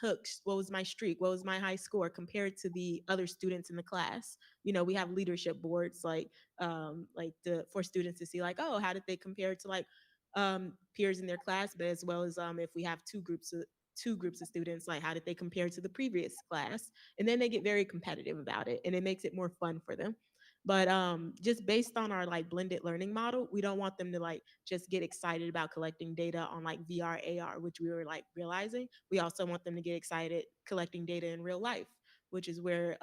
[SPEAKER 6] hooks, what was my streak, what was my high score compared to the other students in the class. We have leadership boards for students to see like, oh, how did they compare to like peers in their class, but as well as if we have two groups of students, like how did they compare to the previous class, and then they get very competitive about it, and it makes it more fun for them. But just based on our like blended learning model, we don't want them to like just get excited about collecting data on like VR, AR, which we were like realizing. We also want them to get excited collecting data in real life, which is where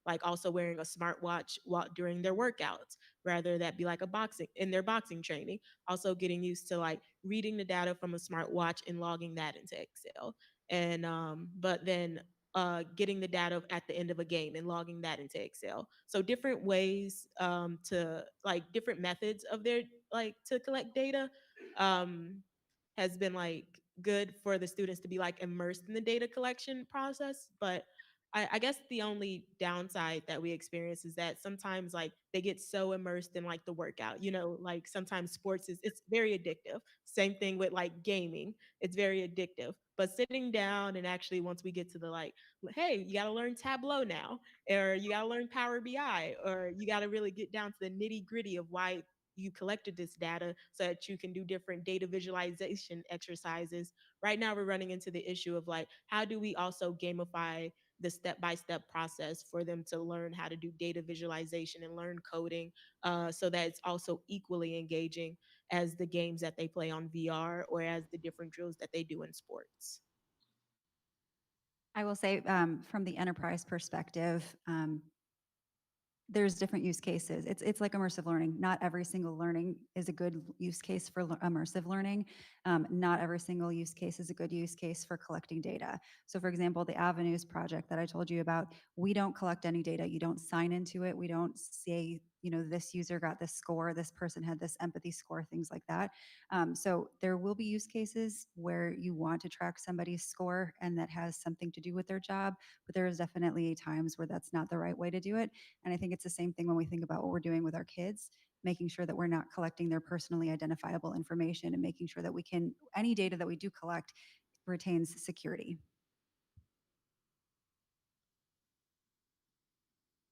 [SPEAKER 6] like also wearing a smartwatch during their workouts, rather that be like a boxing in their boxing training. Also getting used to like reading the data from a smartwatch and logging that into Excel, and but then getting the data at the end of a game and logging that into Excel. So different ways to like different methods of their like to collect data has been like good for the students to be like immersed in the data collection process. But I guess the only downside that we experience is that sometimes like they get so immersed in like the workout, like sometimes sports it's very addictive. Same thing with like gaming, it's very addictive. But sitting down and actually once we get to the like, hey, you got to learn Tableau now, or you got to learn Power BI, or you got to really get down to the nitty gritty of why you collected this data so that you can do different data visualization exercises. Right now, we're running into the issue of like, how do we also gamify the step-by-step process for them to learn how to do data visualization and learn coding, so that it's also equally engaging as the games that they play on VR or as the different drills that they do in sports.
[SPEAKER 8] I will say from the enterprise perspective, there's different use cases. It's like immersive learning. Not every single learning is a good use case for immersive learning. Not every single use case is a good use case for collecting data. So for example, the Avenues project that I told you about, we don't collect any data. You don't sign into it. We don't say, this user got this score, this person had this empathy score, things like that. So there will be use cases where you want to track somebody's score and that has something to do with their job, but there is definitely times where that's not the right way to do it. And I think it's the same thing when we think about what we're doing with our kids, making sure that we're not collecting their personally identifiable information and making sure that any data that we do collect retains security.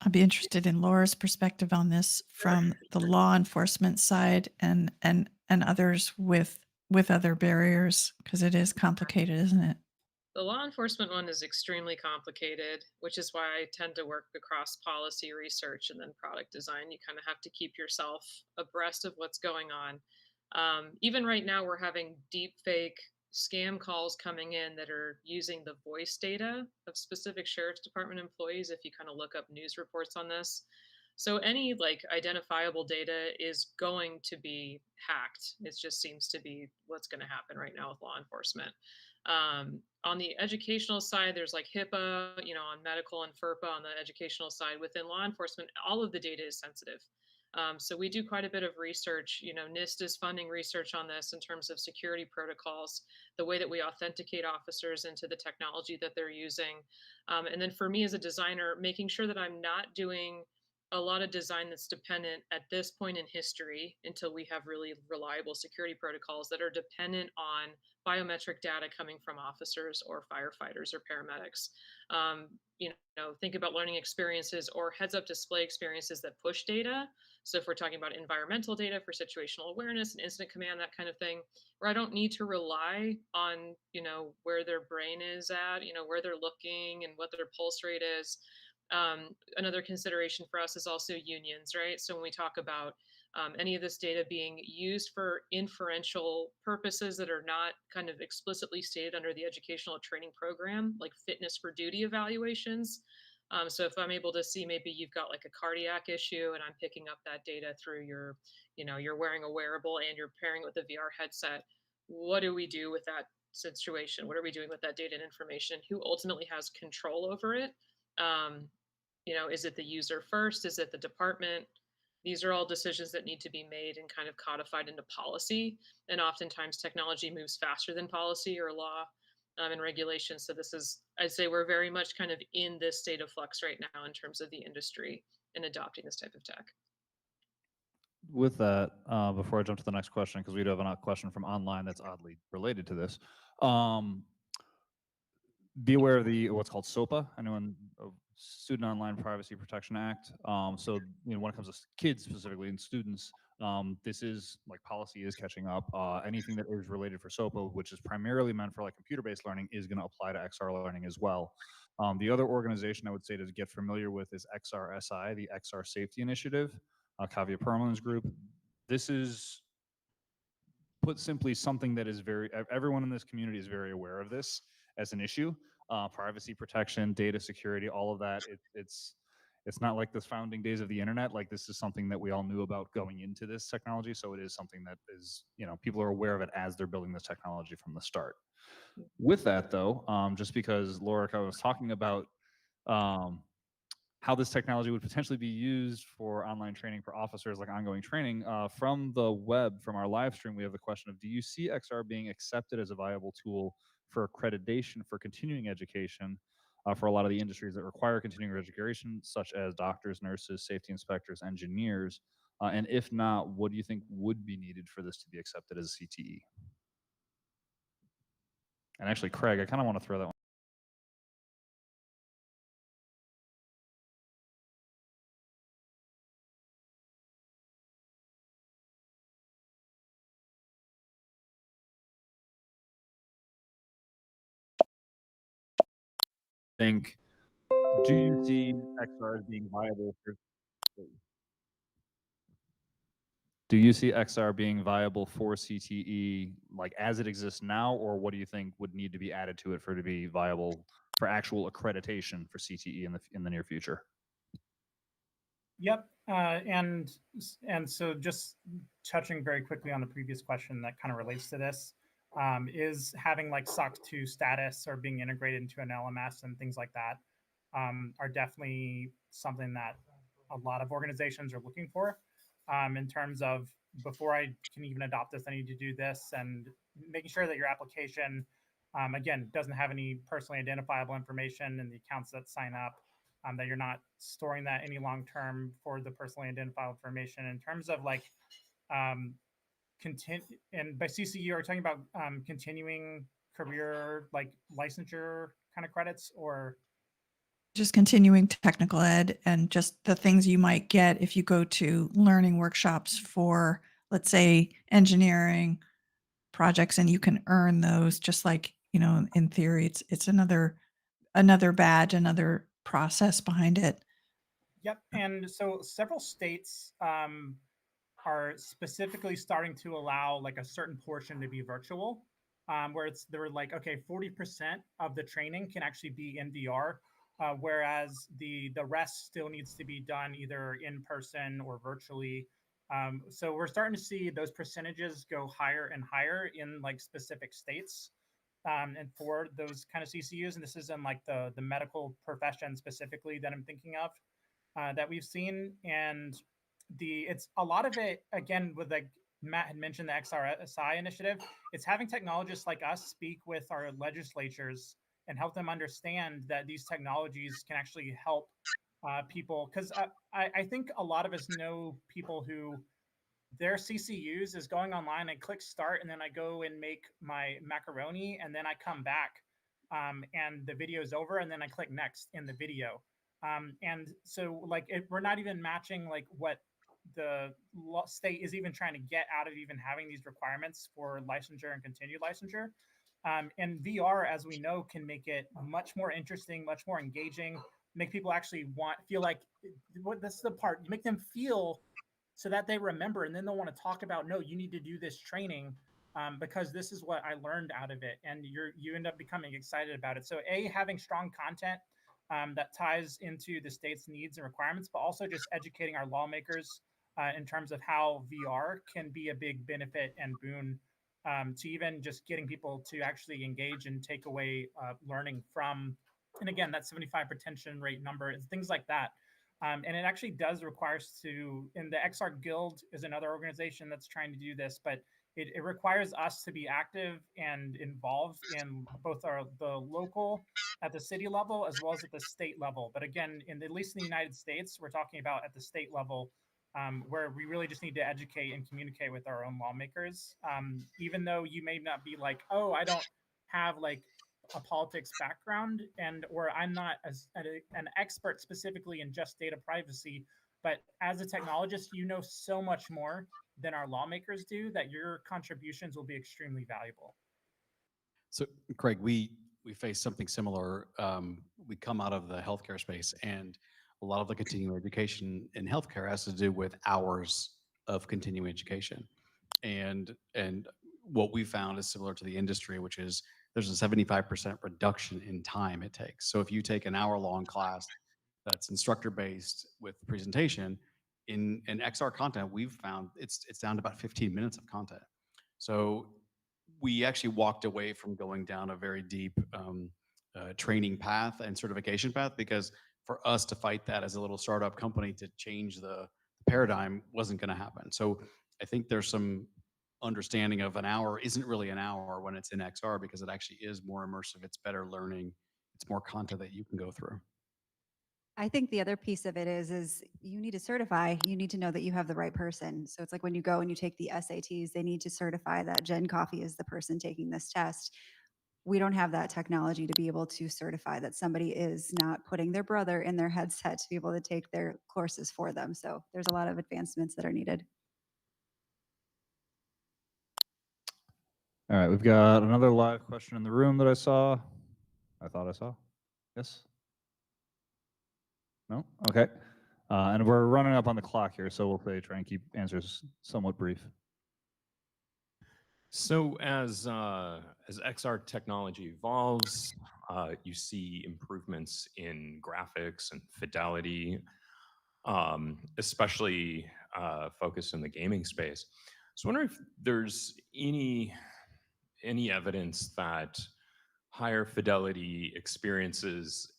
[SPEAKER 1] I'd be interested in Laura's perspective on this from the law enforcement side and others with other barriers, because it is complicated, isn't it?
[SPEAKER 5] The law enforcement one is extremely complicated, which is why I tend to work across policy research and then product design. You kind of have to keep yourself abreast of what's going on. Even right now, we're having deep fake scam calls coming in that are using the voice data of specific sheriff's department employees, if you kind of look up news reports on this. So any like identifiable data is going to be hacked. It just seems to be what's going to happen right now with law enforcement. On the educational side, there's like HIPAA, on medical and FERPA on the educational side. Within law enforcement, all of the data is sensitive. So we do quite a bit of research. NIST is funding research on this in terms of security protocols, the way that we authenticate officers into the technology that they're using. And then for me as a designer, making sure that I'm not doing a lot of design that's dependent at this point in history until we have really reliable security protocols that are dependent on biometric data coming from officers or firefighters or paramedics. You know, think about learning experiences or heads-up display experiences that push data. So if we're talking about environmental data for situational awareness and incident command, that kind of thing, where I don't need to rely on, you know, where their brain is at, you know, where they're looking and what their pulse rate is. Another consideration for us is also unions, right? So when we talk about any of this data being used for inferential purposes that are not kind of explicitly stated under the educational training program, like fitness for duty evaluations. So if I'm able to see maybe you've got like a cardiac issue and I'm picking up that data through your, you know, you're wearing a wearable and you're pairing it with a VR headset, what do we do with that situation? What are we doing with that data and information? Who ultimately has control over it? You know, is it the user first? Is it the department? These are all decisions that need to be made and kind of codified into policy. And oftentimes technology moves faster than policy or law and regulation. So this is, I'd say we're very much kind of in this state of flux right now in terms of the industry and adopting this type of tech.
[SPEAKER 3] With that, before I jump to the next question, because we do have a question from online that's oddly related to this. Be aware of the what's called SOPA, anyone Student Online Privacy Protection Act. So you know, when it comes to kids specifically and students, this is like policy is catching up. Anything that is related for SOPA, which is primarily meant for like computer-based learning, is going to apply to XR learning as well. The other organization I would say to get familiar with is XRSI, the XR Safety Initiative, Kavya Perman's group. This is, put simply, something that is everyone in this community is very aware of this as an issue. Privacy protection, data security, all of that. It's not like the founding days of the internet. Like, this is something that we all knew about going into this technology. So it is something that is, you know, people are aware of it as they're building this technology from the start. With that though, just because Laura was talking about how this technology would potentially be used for online training for officers, like ongoing training, from the web, from our live stream, we have the question of, do you see XR being accepted as a viable tool for accreditation for continuing education for a lot of the industries that require continuing education, such as doctors, nurses, safety inspectors, engineers? And if not, what do you think would be needed for this to be accepted as a CTE? And actually, Craig, I kind of want to throw that one. Think, do you see XR as being viable for, do you see XR being viable for CTE like as it exists now, or what do you think would need to be added to it for it to be viable for actual accreditation for CTE in the near future?
[SPEAKER 7] Yep, and so just touching very quickly on the previous question that kind of relates to this, is having like SOC 2 status or being integrated into an LMS and things like that are definitely something that a lot of organizations are looking for in terms of, before I can even adopt this, I need to do this, and making sure that your application, again, doesn't have any personally identifiable information in the accounts that sign up, that you're not storing that any long term for the personally identifiable information. In terms of like and by CCU, are we talking about continuing career, like licensure kind of credits, or
[SPEAKER 1] just continuing technical ed and just the things you might get if you go to learning workshops for, let's say, engineering projects, and you can earn those just like, you know, in theory, it's another badge, another process behind it.
[SPEAKER 7] Yep. And so several states are specifically starting to allow like a certain portion to be virtual, where they're like, okay, 40% of the training can actually be in VR, whereas the rest still needs to be done either in person or virtually. So we're starting to see those percentages go higher and higher in like specific states, and for those kind of CCUs. And this is in like the medical profession specifically that I'm thinking of, that we've seen. And it's a lot of it, again, with like Matt had mentioned, the XRSI initiative, it's having technologists like us speak with our legislatures and help them understand that these technologies can actually help people. Because I think a lot of us know people who their CCUs is going online and click start, and then I go and make my macaroni, and then I come back, and the video is over, and then I click next in the video. And so like we're not even matching like what the state is even trying to get out of even having these requirements for licensure and continued licensure. And VR, as we know, can make it much more interesting, much more engaging, make people actually feel like that's the part, you make them feel so that they remember, and then they'll want to talk about, no, you need to do this training, because this is what I learned out of it, and you end up becoming excited about it. So having strong content that ties into the state's needs and requirements, but also just educating our lawmakers in terms of how VR can be a big benefit and boon to even just getting people to actually engage and take away learning from, and again, that 75 retention rate number and things like that. And it actually does require us to, and the XR Guild is another organization that's trying to do this, but it requires us to be active and involved in both the local at the city level as well as at the state level. But again, at least in the United States, we're talking about at the state level, where we really just need to educate and communicate with our own lawmakers. Even though you may not be like, oh, I don't have like a politics background, or I'm not an expert specifically in just data privacy, but as a technologist, you know so much more than our lawmakers do that your contributions will be extremely valuable.
[SPEAKER 4] So, Craig, we face something similar. We come out of the healthcare space, and a lot of the continuing education in healthcare has to do with hours of continuing education. And what we found is similar to the industry, which is there's a 75% reduction in time it takes. So if you take an hour-long class that's instructor-based with presentation, in XR content, we've found it's down to about 15 minutes of content. So we actually walked away from going down a very deep training path and certification path, because for us to fight that as a little startup company to change the paradigm wasn't going to happen. So I think there's some understanding of an hour isn't really an hour when it's in XR, because it actually is more immersive. It's better learning. It's more content that you can go through.
[SPEAKER 8] I think the other piece of it is you need to certify. You need to know that you have the right person. So it's like when you go and you take the SATs, they need to certify that Jen Coffey is the person taking this test. We don't have that technology to be able to certify that somebody is not putting their brother in their headset to be able to take their courses for them. So there's a lot of advancements that are needed.
[SPEAKER 3] All right, we've got another live question in the room that I thought I saw. Yes? No? Okay. And we're running up on the clock here, so we'll try and keep answers somewhat brief.
[SPEAKER 13] So as XR technology evolves, you see improvements in graphics and fidelity, especially focused in the gaming space. So I wonder if there's any evidence that higher fidelity experiences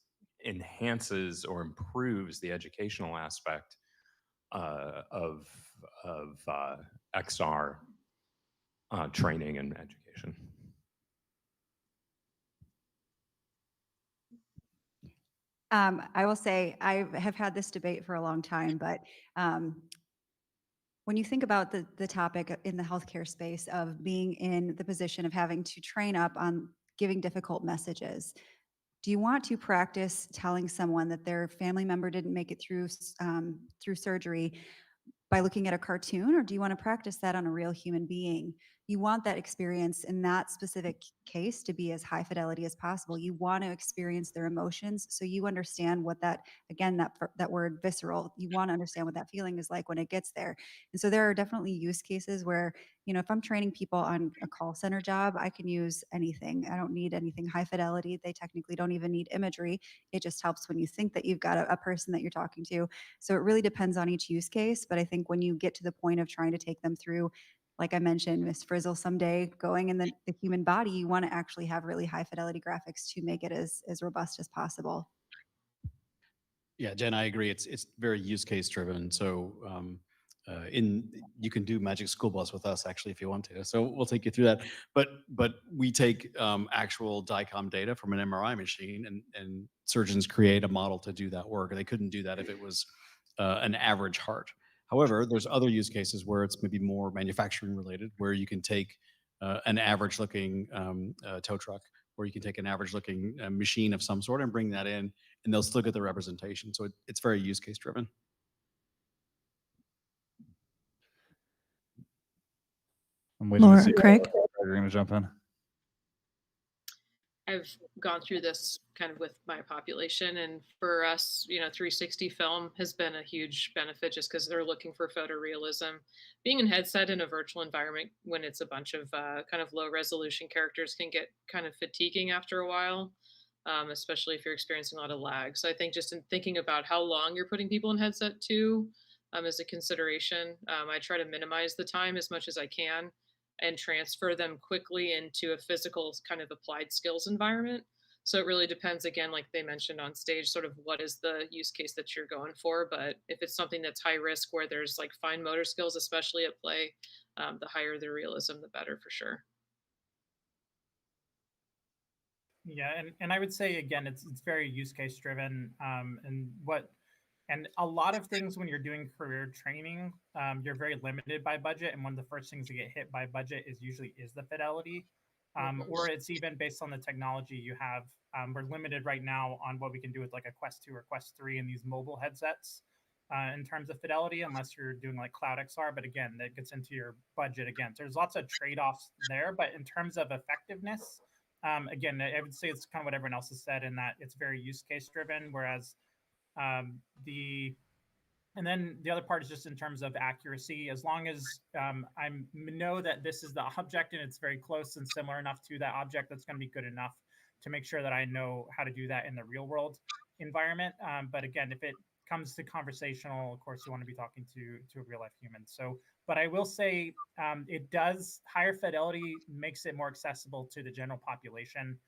[SPEAKER 13] enhances or improves the educational aspect of XR training and education.
[SPEAKER 8] I will say I have had this debate for a long time, but when you think about the topic in the healthcare space of being in the position of having to train up on giving difficult messages, do you want to practice telling someone that their family member didn't make it through surgery by looking at a cartoon, or do you want to practice that on a real human being? You want that experience in that specific case to be as high fidelity as possible. You want to experience their emotions, so you understand what that, again, that word visceral, you want to understand what that feeling is like when it gets there. And so there are definitely use cases where, if I'm training people on a call center job, I can use anything. I don't need anything high fidelity. They technically don't even need imagery. It just helps when you think that you've got a person that you're talking to. So it really depends on each use case. But I think when you get to the point of trying to take them through, like I mentioned, Miss Frizzle someday going in the human body, you want to actually have really high fidelity graphics to make it as robust as possible.
[SPEAKER 4] Yeah, Jen, I agree. It's very use case driven. So you can do Magic School Bus with us actually if you want to. So we'll take you through that. But we take actual DICOM data from an MRI machine, and surgeons create a model to do that work. They couldn't do that if it was an average heart. However, there's other use cases where it's maybe more manufacturing related, where you can take an average looking tow truck, or you can take an average looking machine of some sort and bring that in, and they'll still get the representation. So it's very use case driven.
[SPEAKER 3] I'm waiting
[SPEAKER 1] Laura,
[SPEAKER 3] to see
[SPEAKER 1] Craig?
[SPEAKER 3] you're going to jump in.
[SPEAKER 5] I've gone through this kind of with my population, and for us, 360 film has been a huge benefit just because they're looking for photorealism. Being in headset in a virtual environment when it's a bunch of kind of low resolution characters can get kind of fatiguing after a while, especially if you're experiencing a lot of lag. So I think just in thinking about how long you're putting people in headset too, as a consideration, I try to minimize the time as much as I can and transfer them quickly into a physical kind of applied skills environment. So it really depends, again, like they mentioned on stage, sort of what is the use case that you're going for. But if it's something that's high risk where there's like fine motor skills, especially at play, the higher the realism, the better for sure.
[SPEAKER 7] Yeah, and I would say again, it's very use case driven, and a lot of things when you're doing career training, you're very limited by budget, and one of the first things to get hit by budget is usually the fidelity, or it's even based on the technology you have. We're limited right now on what we can do with like a Quest 2 or Quest 3 and these mobile headsets in terms of fidelity, unless you're doing like Cloud XR. But again, that gets into your budget again. So there's lots of trade-offs there, but in terms of effectiveness, again, I would say it's kind of what everyone else has said in that it's very use case driven, whereas and then the other part is just in terms of accuracy. As long as I know that this is the object and it's very close and similar enough to that object, that's going to be good enough to make sure that I know how to do that in the real world environment. But again, if it comes to conversational, of course, you want to be talking to a real life human. So, but I will say it does, higher fidelity makes it more accessible to the general population.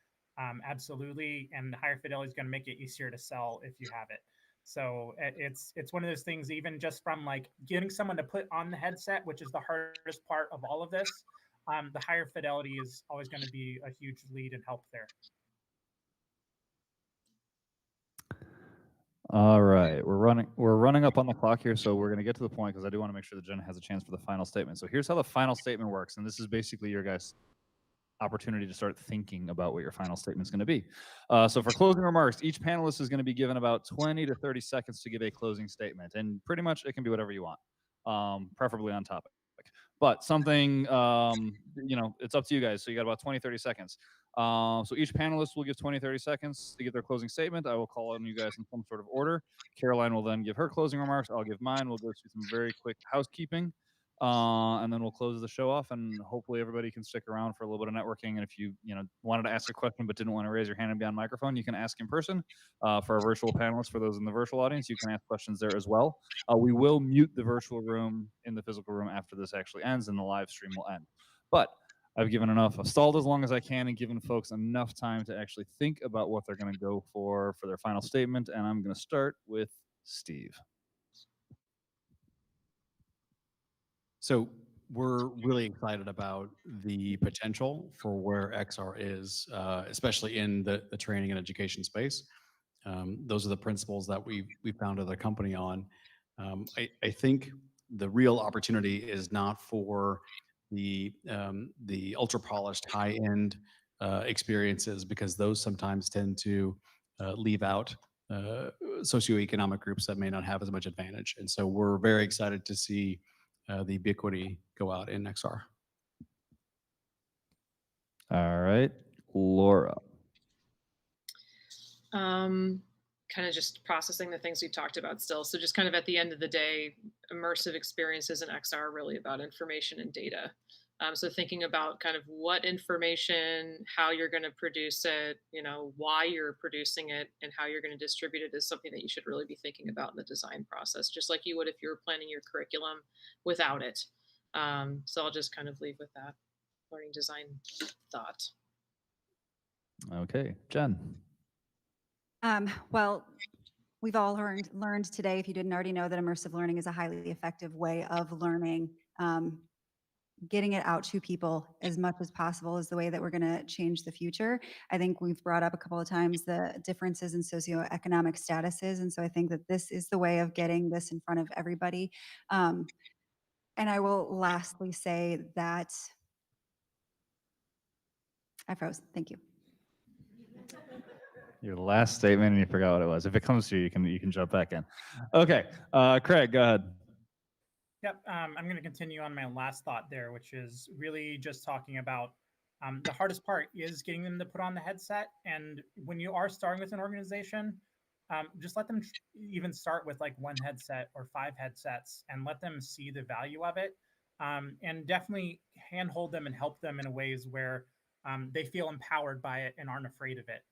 [SPEAKER 7] Absolutely. And higher fidelity is going to make it easier to sell if you have it. So it's one of those things, even just from like getting someone to put on the headset, which is the hardest part of all of this. The higher fidelity is always going to be a huge lead and help there.
[SPEAKER 3] All right, we're running up on the clock here, so we're going to get to the point because I do want to make sure that Jen has a chance for the final statement. So here's how the final statement works, and this is basically your guys' opportunity to start thinking about what your final statement is going to be. So for closing remarks, each panelist is going to be given about 20 to 30 seconds to give a closing statement, and pretty much it can be whatever you want, preferably on topic. But something, it's up to you guys. So you got about 20, 30 seconds. So each panelist will give 20, 30 seconds to give their closing statement. I will call on you guys in some sort of order. Caroline will then give her closing remarks. I'll give mine. We'll go through some very quick housekeeping. And then we'll close the show off, and hopefully everybody can stick around for a little bit of networking. And if you wanted to ask a question but didn't want to raise your hand and be on microphone, you can ask in person. For our virtual panelists, for those in the virtual audience, you can ask questions there as well. We will mute the virtual room in the physical room after this actually ends, and the live stream will end. But I've given enough. I've stalled as long as I can and given folks enough time to actually think about what they're going to go for their final statement. And I'm going to start with Steve.
[SPEAKER 4] So we're really excited about the potential for where XR is, especially in the training and education space. Those are the principles that we founded the company on. I think the real opportunity is not for the ultra polished high end experiences, because those sometimes tend to leave out socioeconomic groups that may not have as much advantage. And so we're very excited to see the ubiquity go out in XR.
[SPEAKER 3] All right, Laura.
[SPEAKER 5] Kind of just processing the things we talked about still. So just kind of at the end of the day, immersive experiences in XR are really about information and data. So thinking about kind of what information, how you're going to produce it, why you're producing it, and how you're going to distribute it is something that you should really be thinking about in the design process, just like you would if you were planning your curriculum without it. So I'll just kind of leave with that learning design thought.
[SPEAKER 3] Okay, Jen.
[SPEAKER 8] Well, we've all learned today, if you didn't already know, that immersive learning is a highly effective way of learning. getting it out to people as much as possible is the way that we're going to change the future. I think we've brought up a couple of times the differences in socioeconomic statuses. And so I think that this is the way of getting this in front of everybody. And I will lastly say that I froze. Thank you.
[SPEAKER 3] Your last statement, and you forgot what it was. If it comes to you, you can jump back in. Okay, Craig, go ahead.
[SPEAKER 7] Yep, I'm going to continue on my last thought there, which is really just talking about the hardest part is getting them to put on the headset. And when you are starting with an organization, just let them even start with like one headset or 5 headsets and let them see the value of it. And definitely handhold them and help them in ways where they feel empowered by it and aren't afraid of it.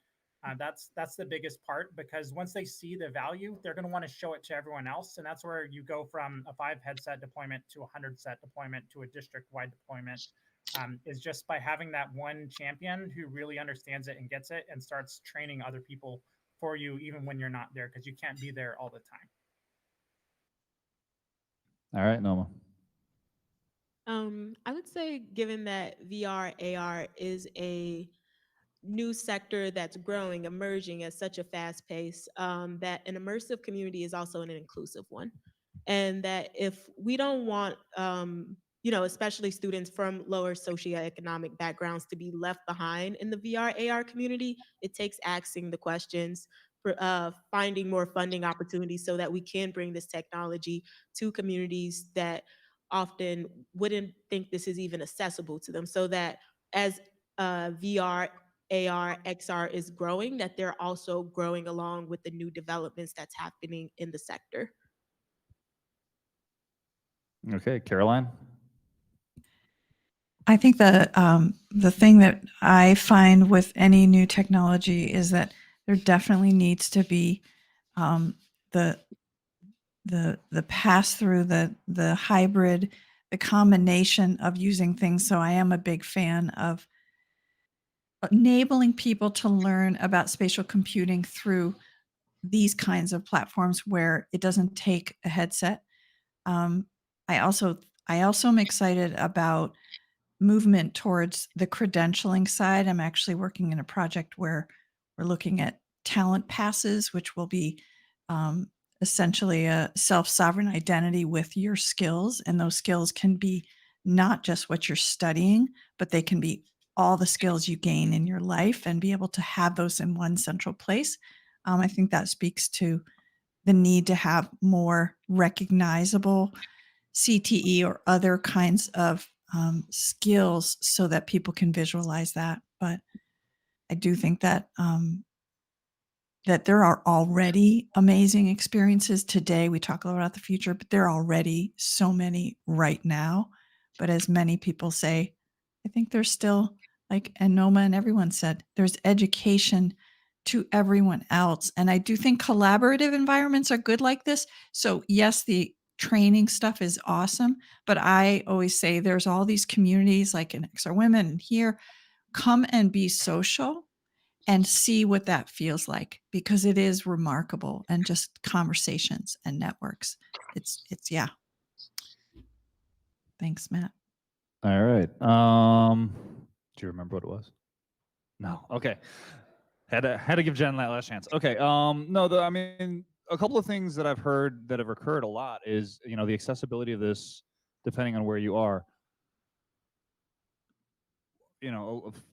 [SPEAKER 7] That's the biggest part, because once they see the value, they're going to want to show it to everyone else, and that's where you go from a 5 headset deployment to a 100 set deployment to a district wide deployment. Is just by having that one champion who really understands it and gets it and starts training other people for you, even when you're not there, because you can't be there all the time.
[SPEAKER 3] All right, Noma.
[SPEAKER 6] I would say, given that VR, AR is a new sector that's growing, emerging at such a fast pace, that an immersive community is also an inclusive one. And that if we don't want, especially students from lower socioeconomic backgrounds to be left behind in the VR, AR community, it takes asking the questions, for finding more funding opportunities so that we can bring this technology to communities that often wouldn't think this is even accessible to them, so that as VR, AR, XR is growing, that they're also growing along with the new developments that's happening in the sector.
[SPEAKER 3] Okay, Caroline.
[SPEAKER 1] I think the thing that I find with any new technology is that there definitely needs to be the pass through, the hybrid, the combination of using things. So I am a big fan of enabling people to learn about spatial computing through these kinds of platforms where it doesn't take a headset. Um, I also am excited about movement towards the credentialing side. I'm actually working in a project where we're looking at talent passes, which will be essentially a self-sovereign identity with your skills. And those skills can be not just what you're studying, but they can be all the skills you gain in your life, and be able to have those in one central place. I think that speaks to the need to have more recognizable CTE or other kinds of skills so that people can visualize that. But I do think that that there are already amazing experiences today. We talk a lot about the future, but there are already so many right now. But as many people say, I think there's still, like, and Noma and everyone said, there's education to everyone else. And I do think collaborative environments are good like this. So yes, the training stuff is awesome, but I always say there's all these communities like in XR Women and here, come and be social and see what that feels like, because it is remarkable, and just conversations and networks. It's yeah. Thanks, Matt.
[SPEAKER 3] All right. Do you remember what it was? No. Okay. Had to give Jen that last chance. Okay. No, I mean, a couple of things that I've heard that have occurred a lot is, the accessibility of this, depending on where you are.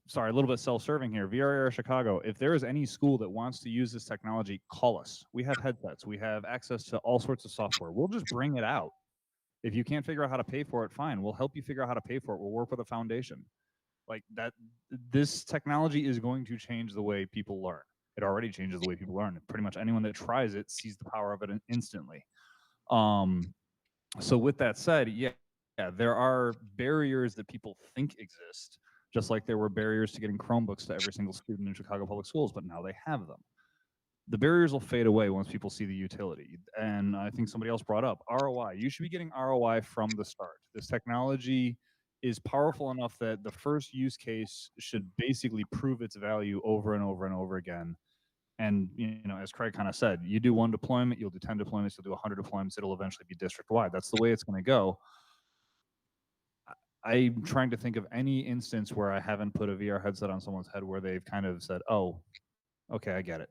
[SPEAKER 3] Sorry, a little bit self-serving here. VR Chicago, if there is any school that wants to use this technology, call us. We have headsets. We have access to all sorts of software. We'll just bring it out. If you can't figure out how to pay for it, fine. We'll help you figure out how to pay for it. We'll work with a foundation. Like that, this technology is going to change the way people learn. It already changes the way people learn. Pretty much anyone that tries it sees the power of it instantly. So with that said, yeah, there are barriers that people think exist, just like there were barriers to getting Chromebooks to every single student in Chicago Public Schools, but now they have them. The barriers will fade away once people see the utility. And I think somebody else brought up ROI. You should be getting ROI from the start. This technology is powerful enough that the first use case should basically prove its value over and over and over again. And, as Craig kind of said, you do one deployment, you'll do 10 deployments, you'll do 100 deployments, it'll eventually be district-wide. That's the way it's going to go. I'm trying to think of any instance where I haven't put a VR headset on someone's head where they've kind of said, "Oh, okay, I get it.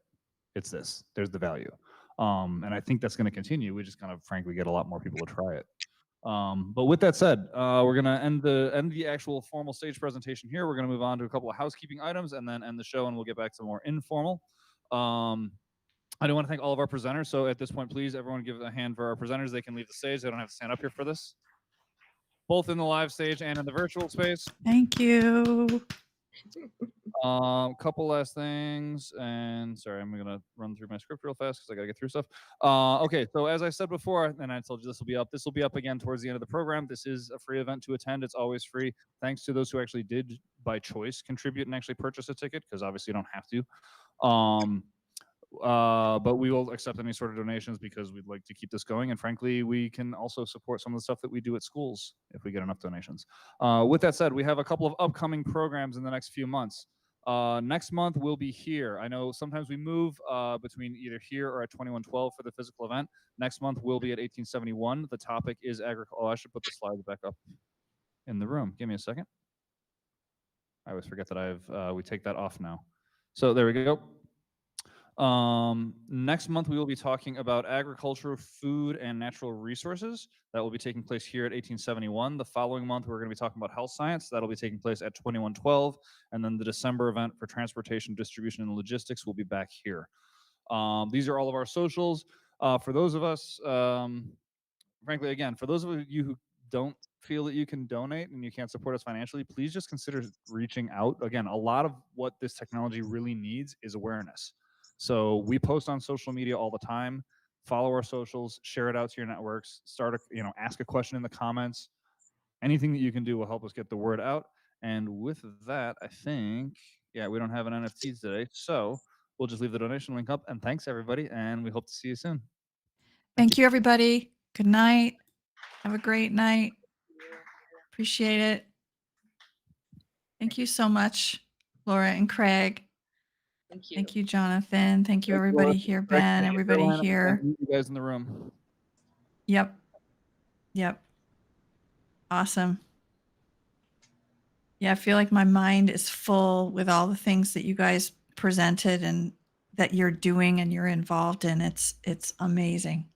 [SPEAKER 3] It's this. There's the value." And I think that's going to continue. We just kind of, frankly, get a lot more people to try it. But with that said, we're going to end the actual formal stage presentation here. We're going to move on to a couple of housekeeping items and then end the show, and we'll get back to more informal. I do want to thank all of our presenters. So at this point, please, everyone give a hand for our presenters. They can leave the stage. They don't have to stand up here for this. Both in the live stage and in the virtual space.
[SPEAKER 1] Thank you.
[SPEAKER 3] Couple last things, and sorry, I'm gonna run through my script real fast because I gotta get through stuff. Okay, so as I said before, and I told you this will be up. This will be up again towards the end of the program. This is a free event to attend. It's always free. Thanks to those who actually did, by choice, contribute and actually purchase a ticket, because obviously you don't have to. But we will accept any sort of donations because we'd like to keep this going. And frankly, we can also support some of the stuff that we do at schools if we get enough donations. With that said, we have a couple of upcoming programs in the next few months. Next month we'll be here. I know sometimes we move between either here or at 2112 for the physical event. Next month we'll be at 1871. The topic is agriculture. Oh, I should put the slides back up in the room. Give me a second. I always forget that we take that off now. So there we go. Next month we will be talking about agriculture, food, and natural resources. That will be taking place here at 1871. The following month we're going to be talking about health science. That'll be taking place at 2112. And then the December event for transportation, distribution, and logistics will be back here. These are all of our socials. For those of us, frankly, again, for those of you who don't feel that you can donate and you can't support us financially, please just consider reaching out. Again, a lot of what this technology really needs is awareness. So we post on social media all the time. Follow our socials, share it out to your networks, ask a question in the comments. Anything that you can do will help us get the word out. And with that, I think, yeah, we don't have an NFT today, so we'll just leave the donation link up. And thanks, everybody, and we hope to see you soon.
[SPEAKER 1] Thank you, everybody. Good night. Have a great night. Appreciate it. Thank you so much, Laura and Craig.
[SPEAKER 5] Thank you.
[SPEAKER 1] Thank you, Jonathan. Thank you, everybody here. Ben, everybody here.
[SPEAKER 3] You guys in the room.
[SPEAKER 1] Yep. Yep. Awesome. Yeah, I feel like my mind is full with all the things that you guys presented and that you're doing and you're involved in. It's amazing.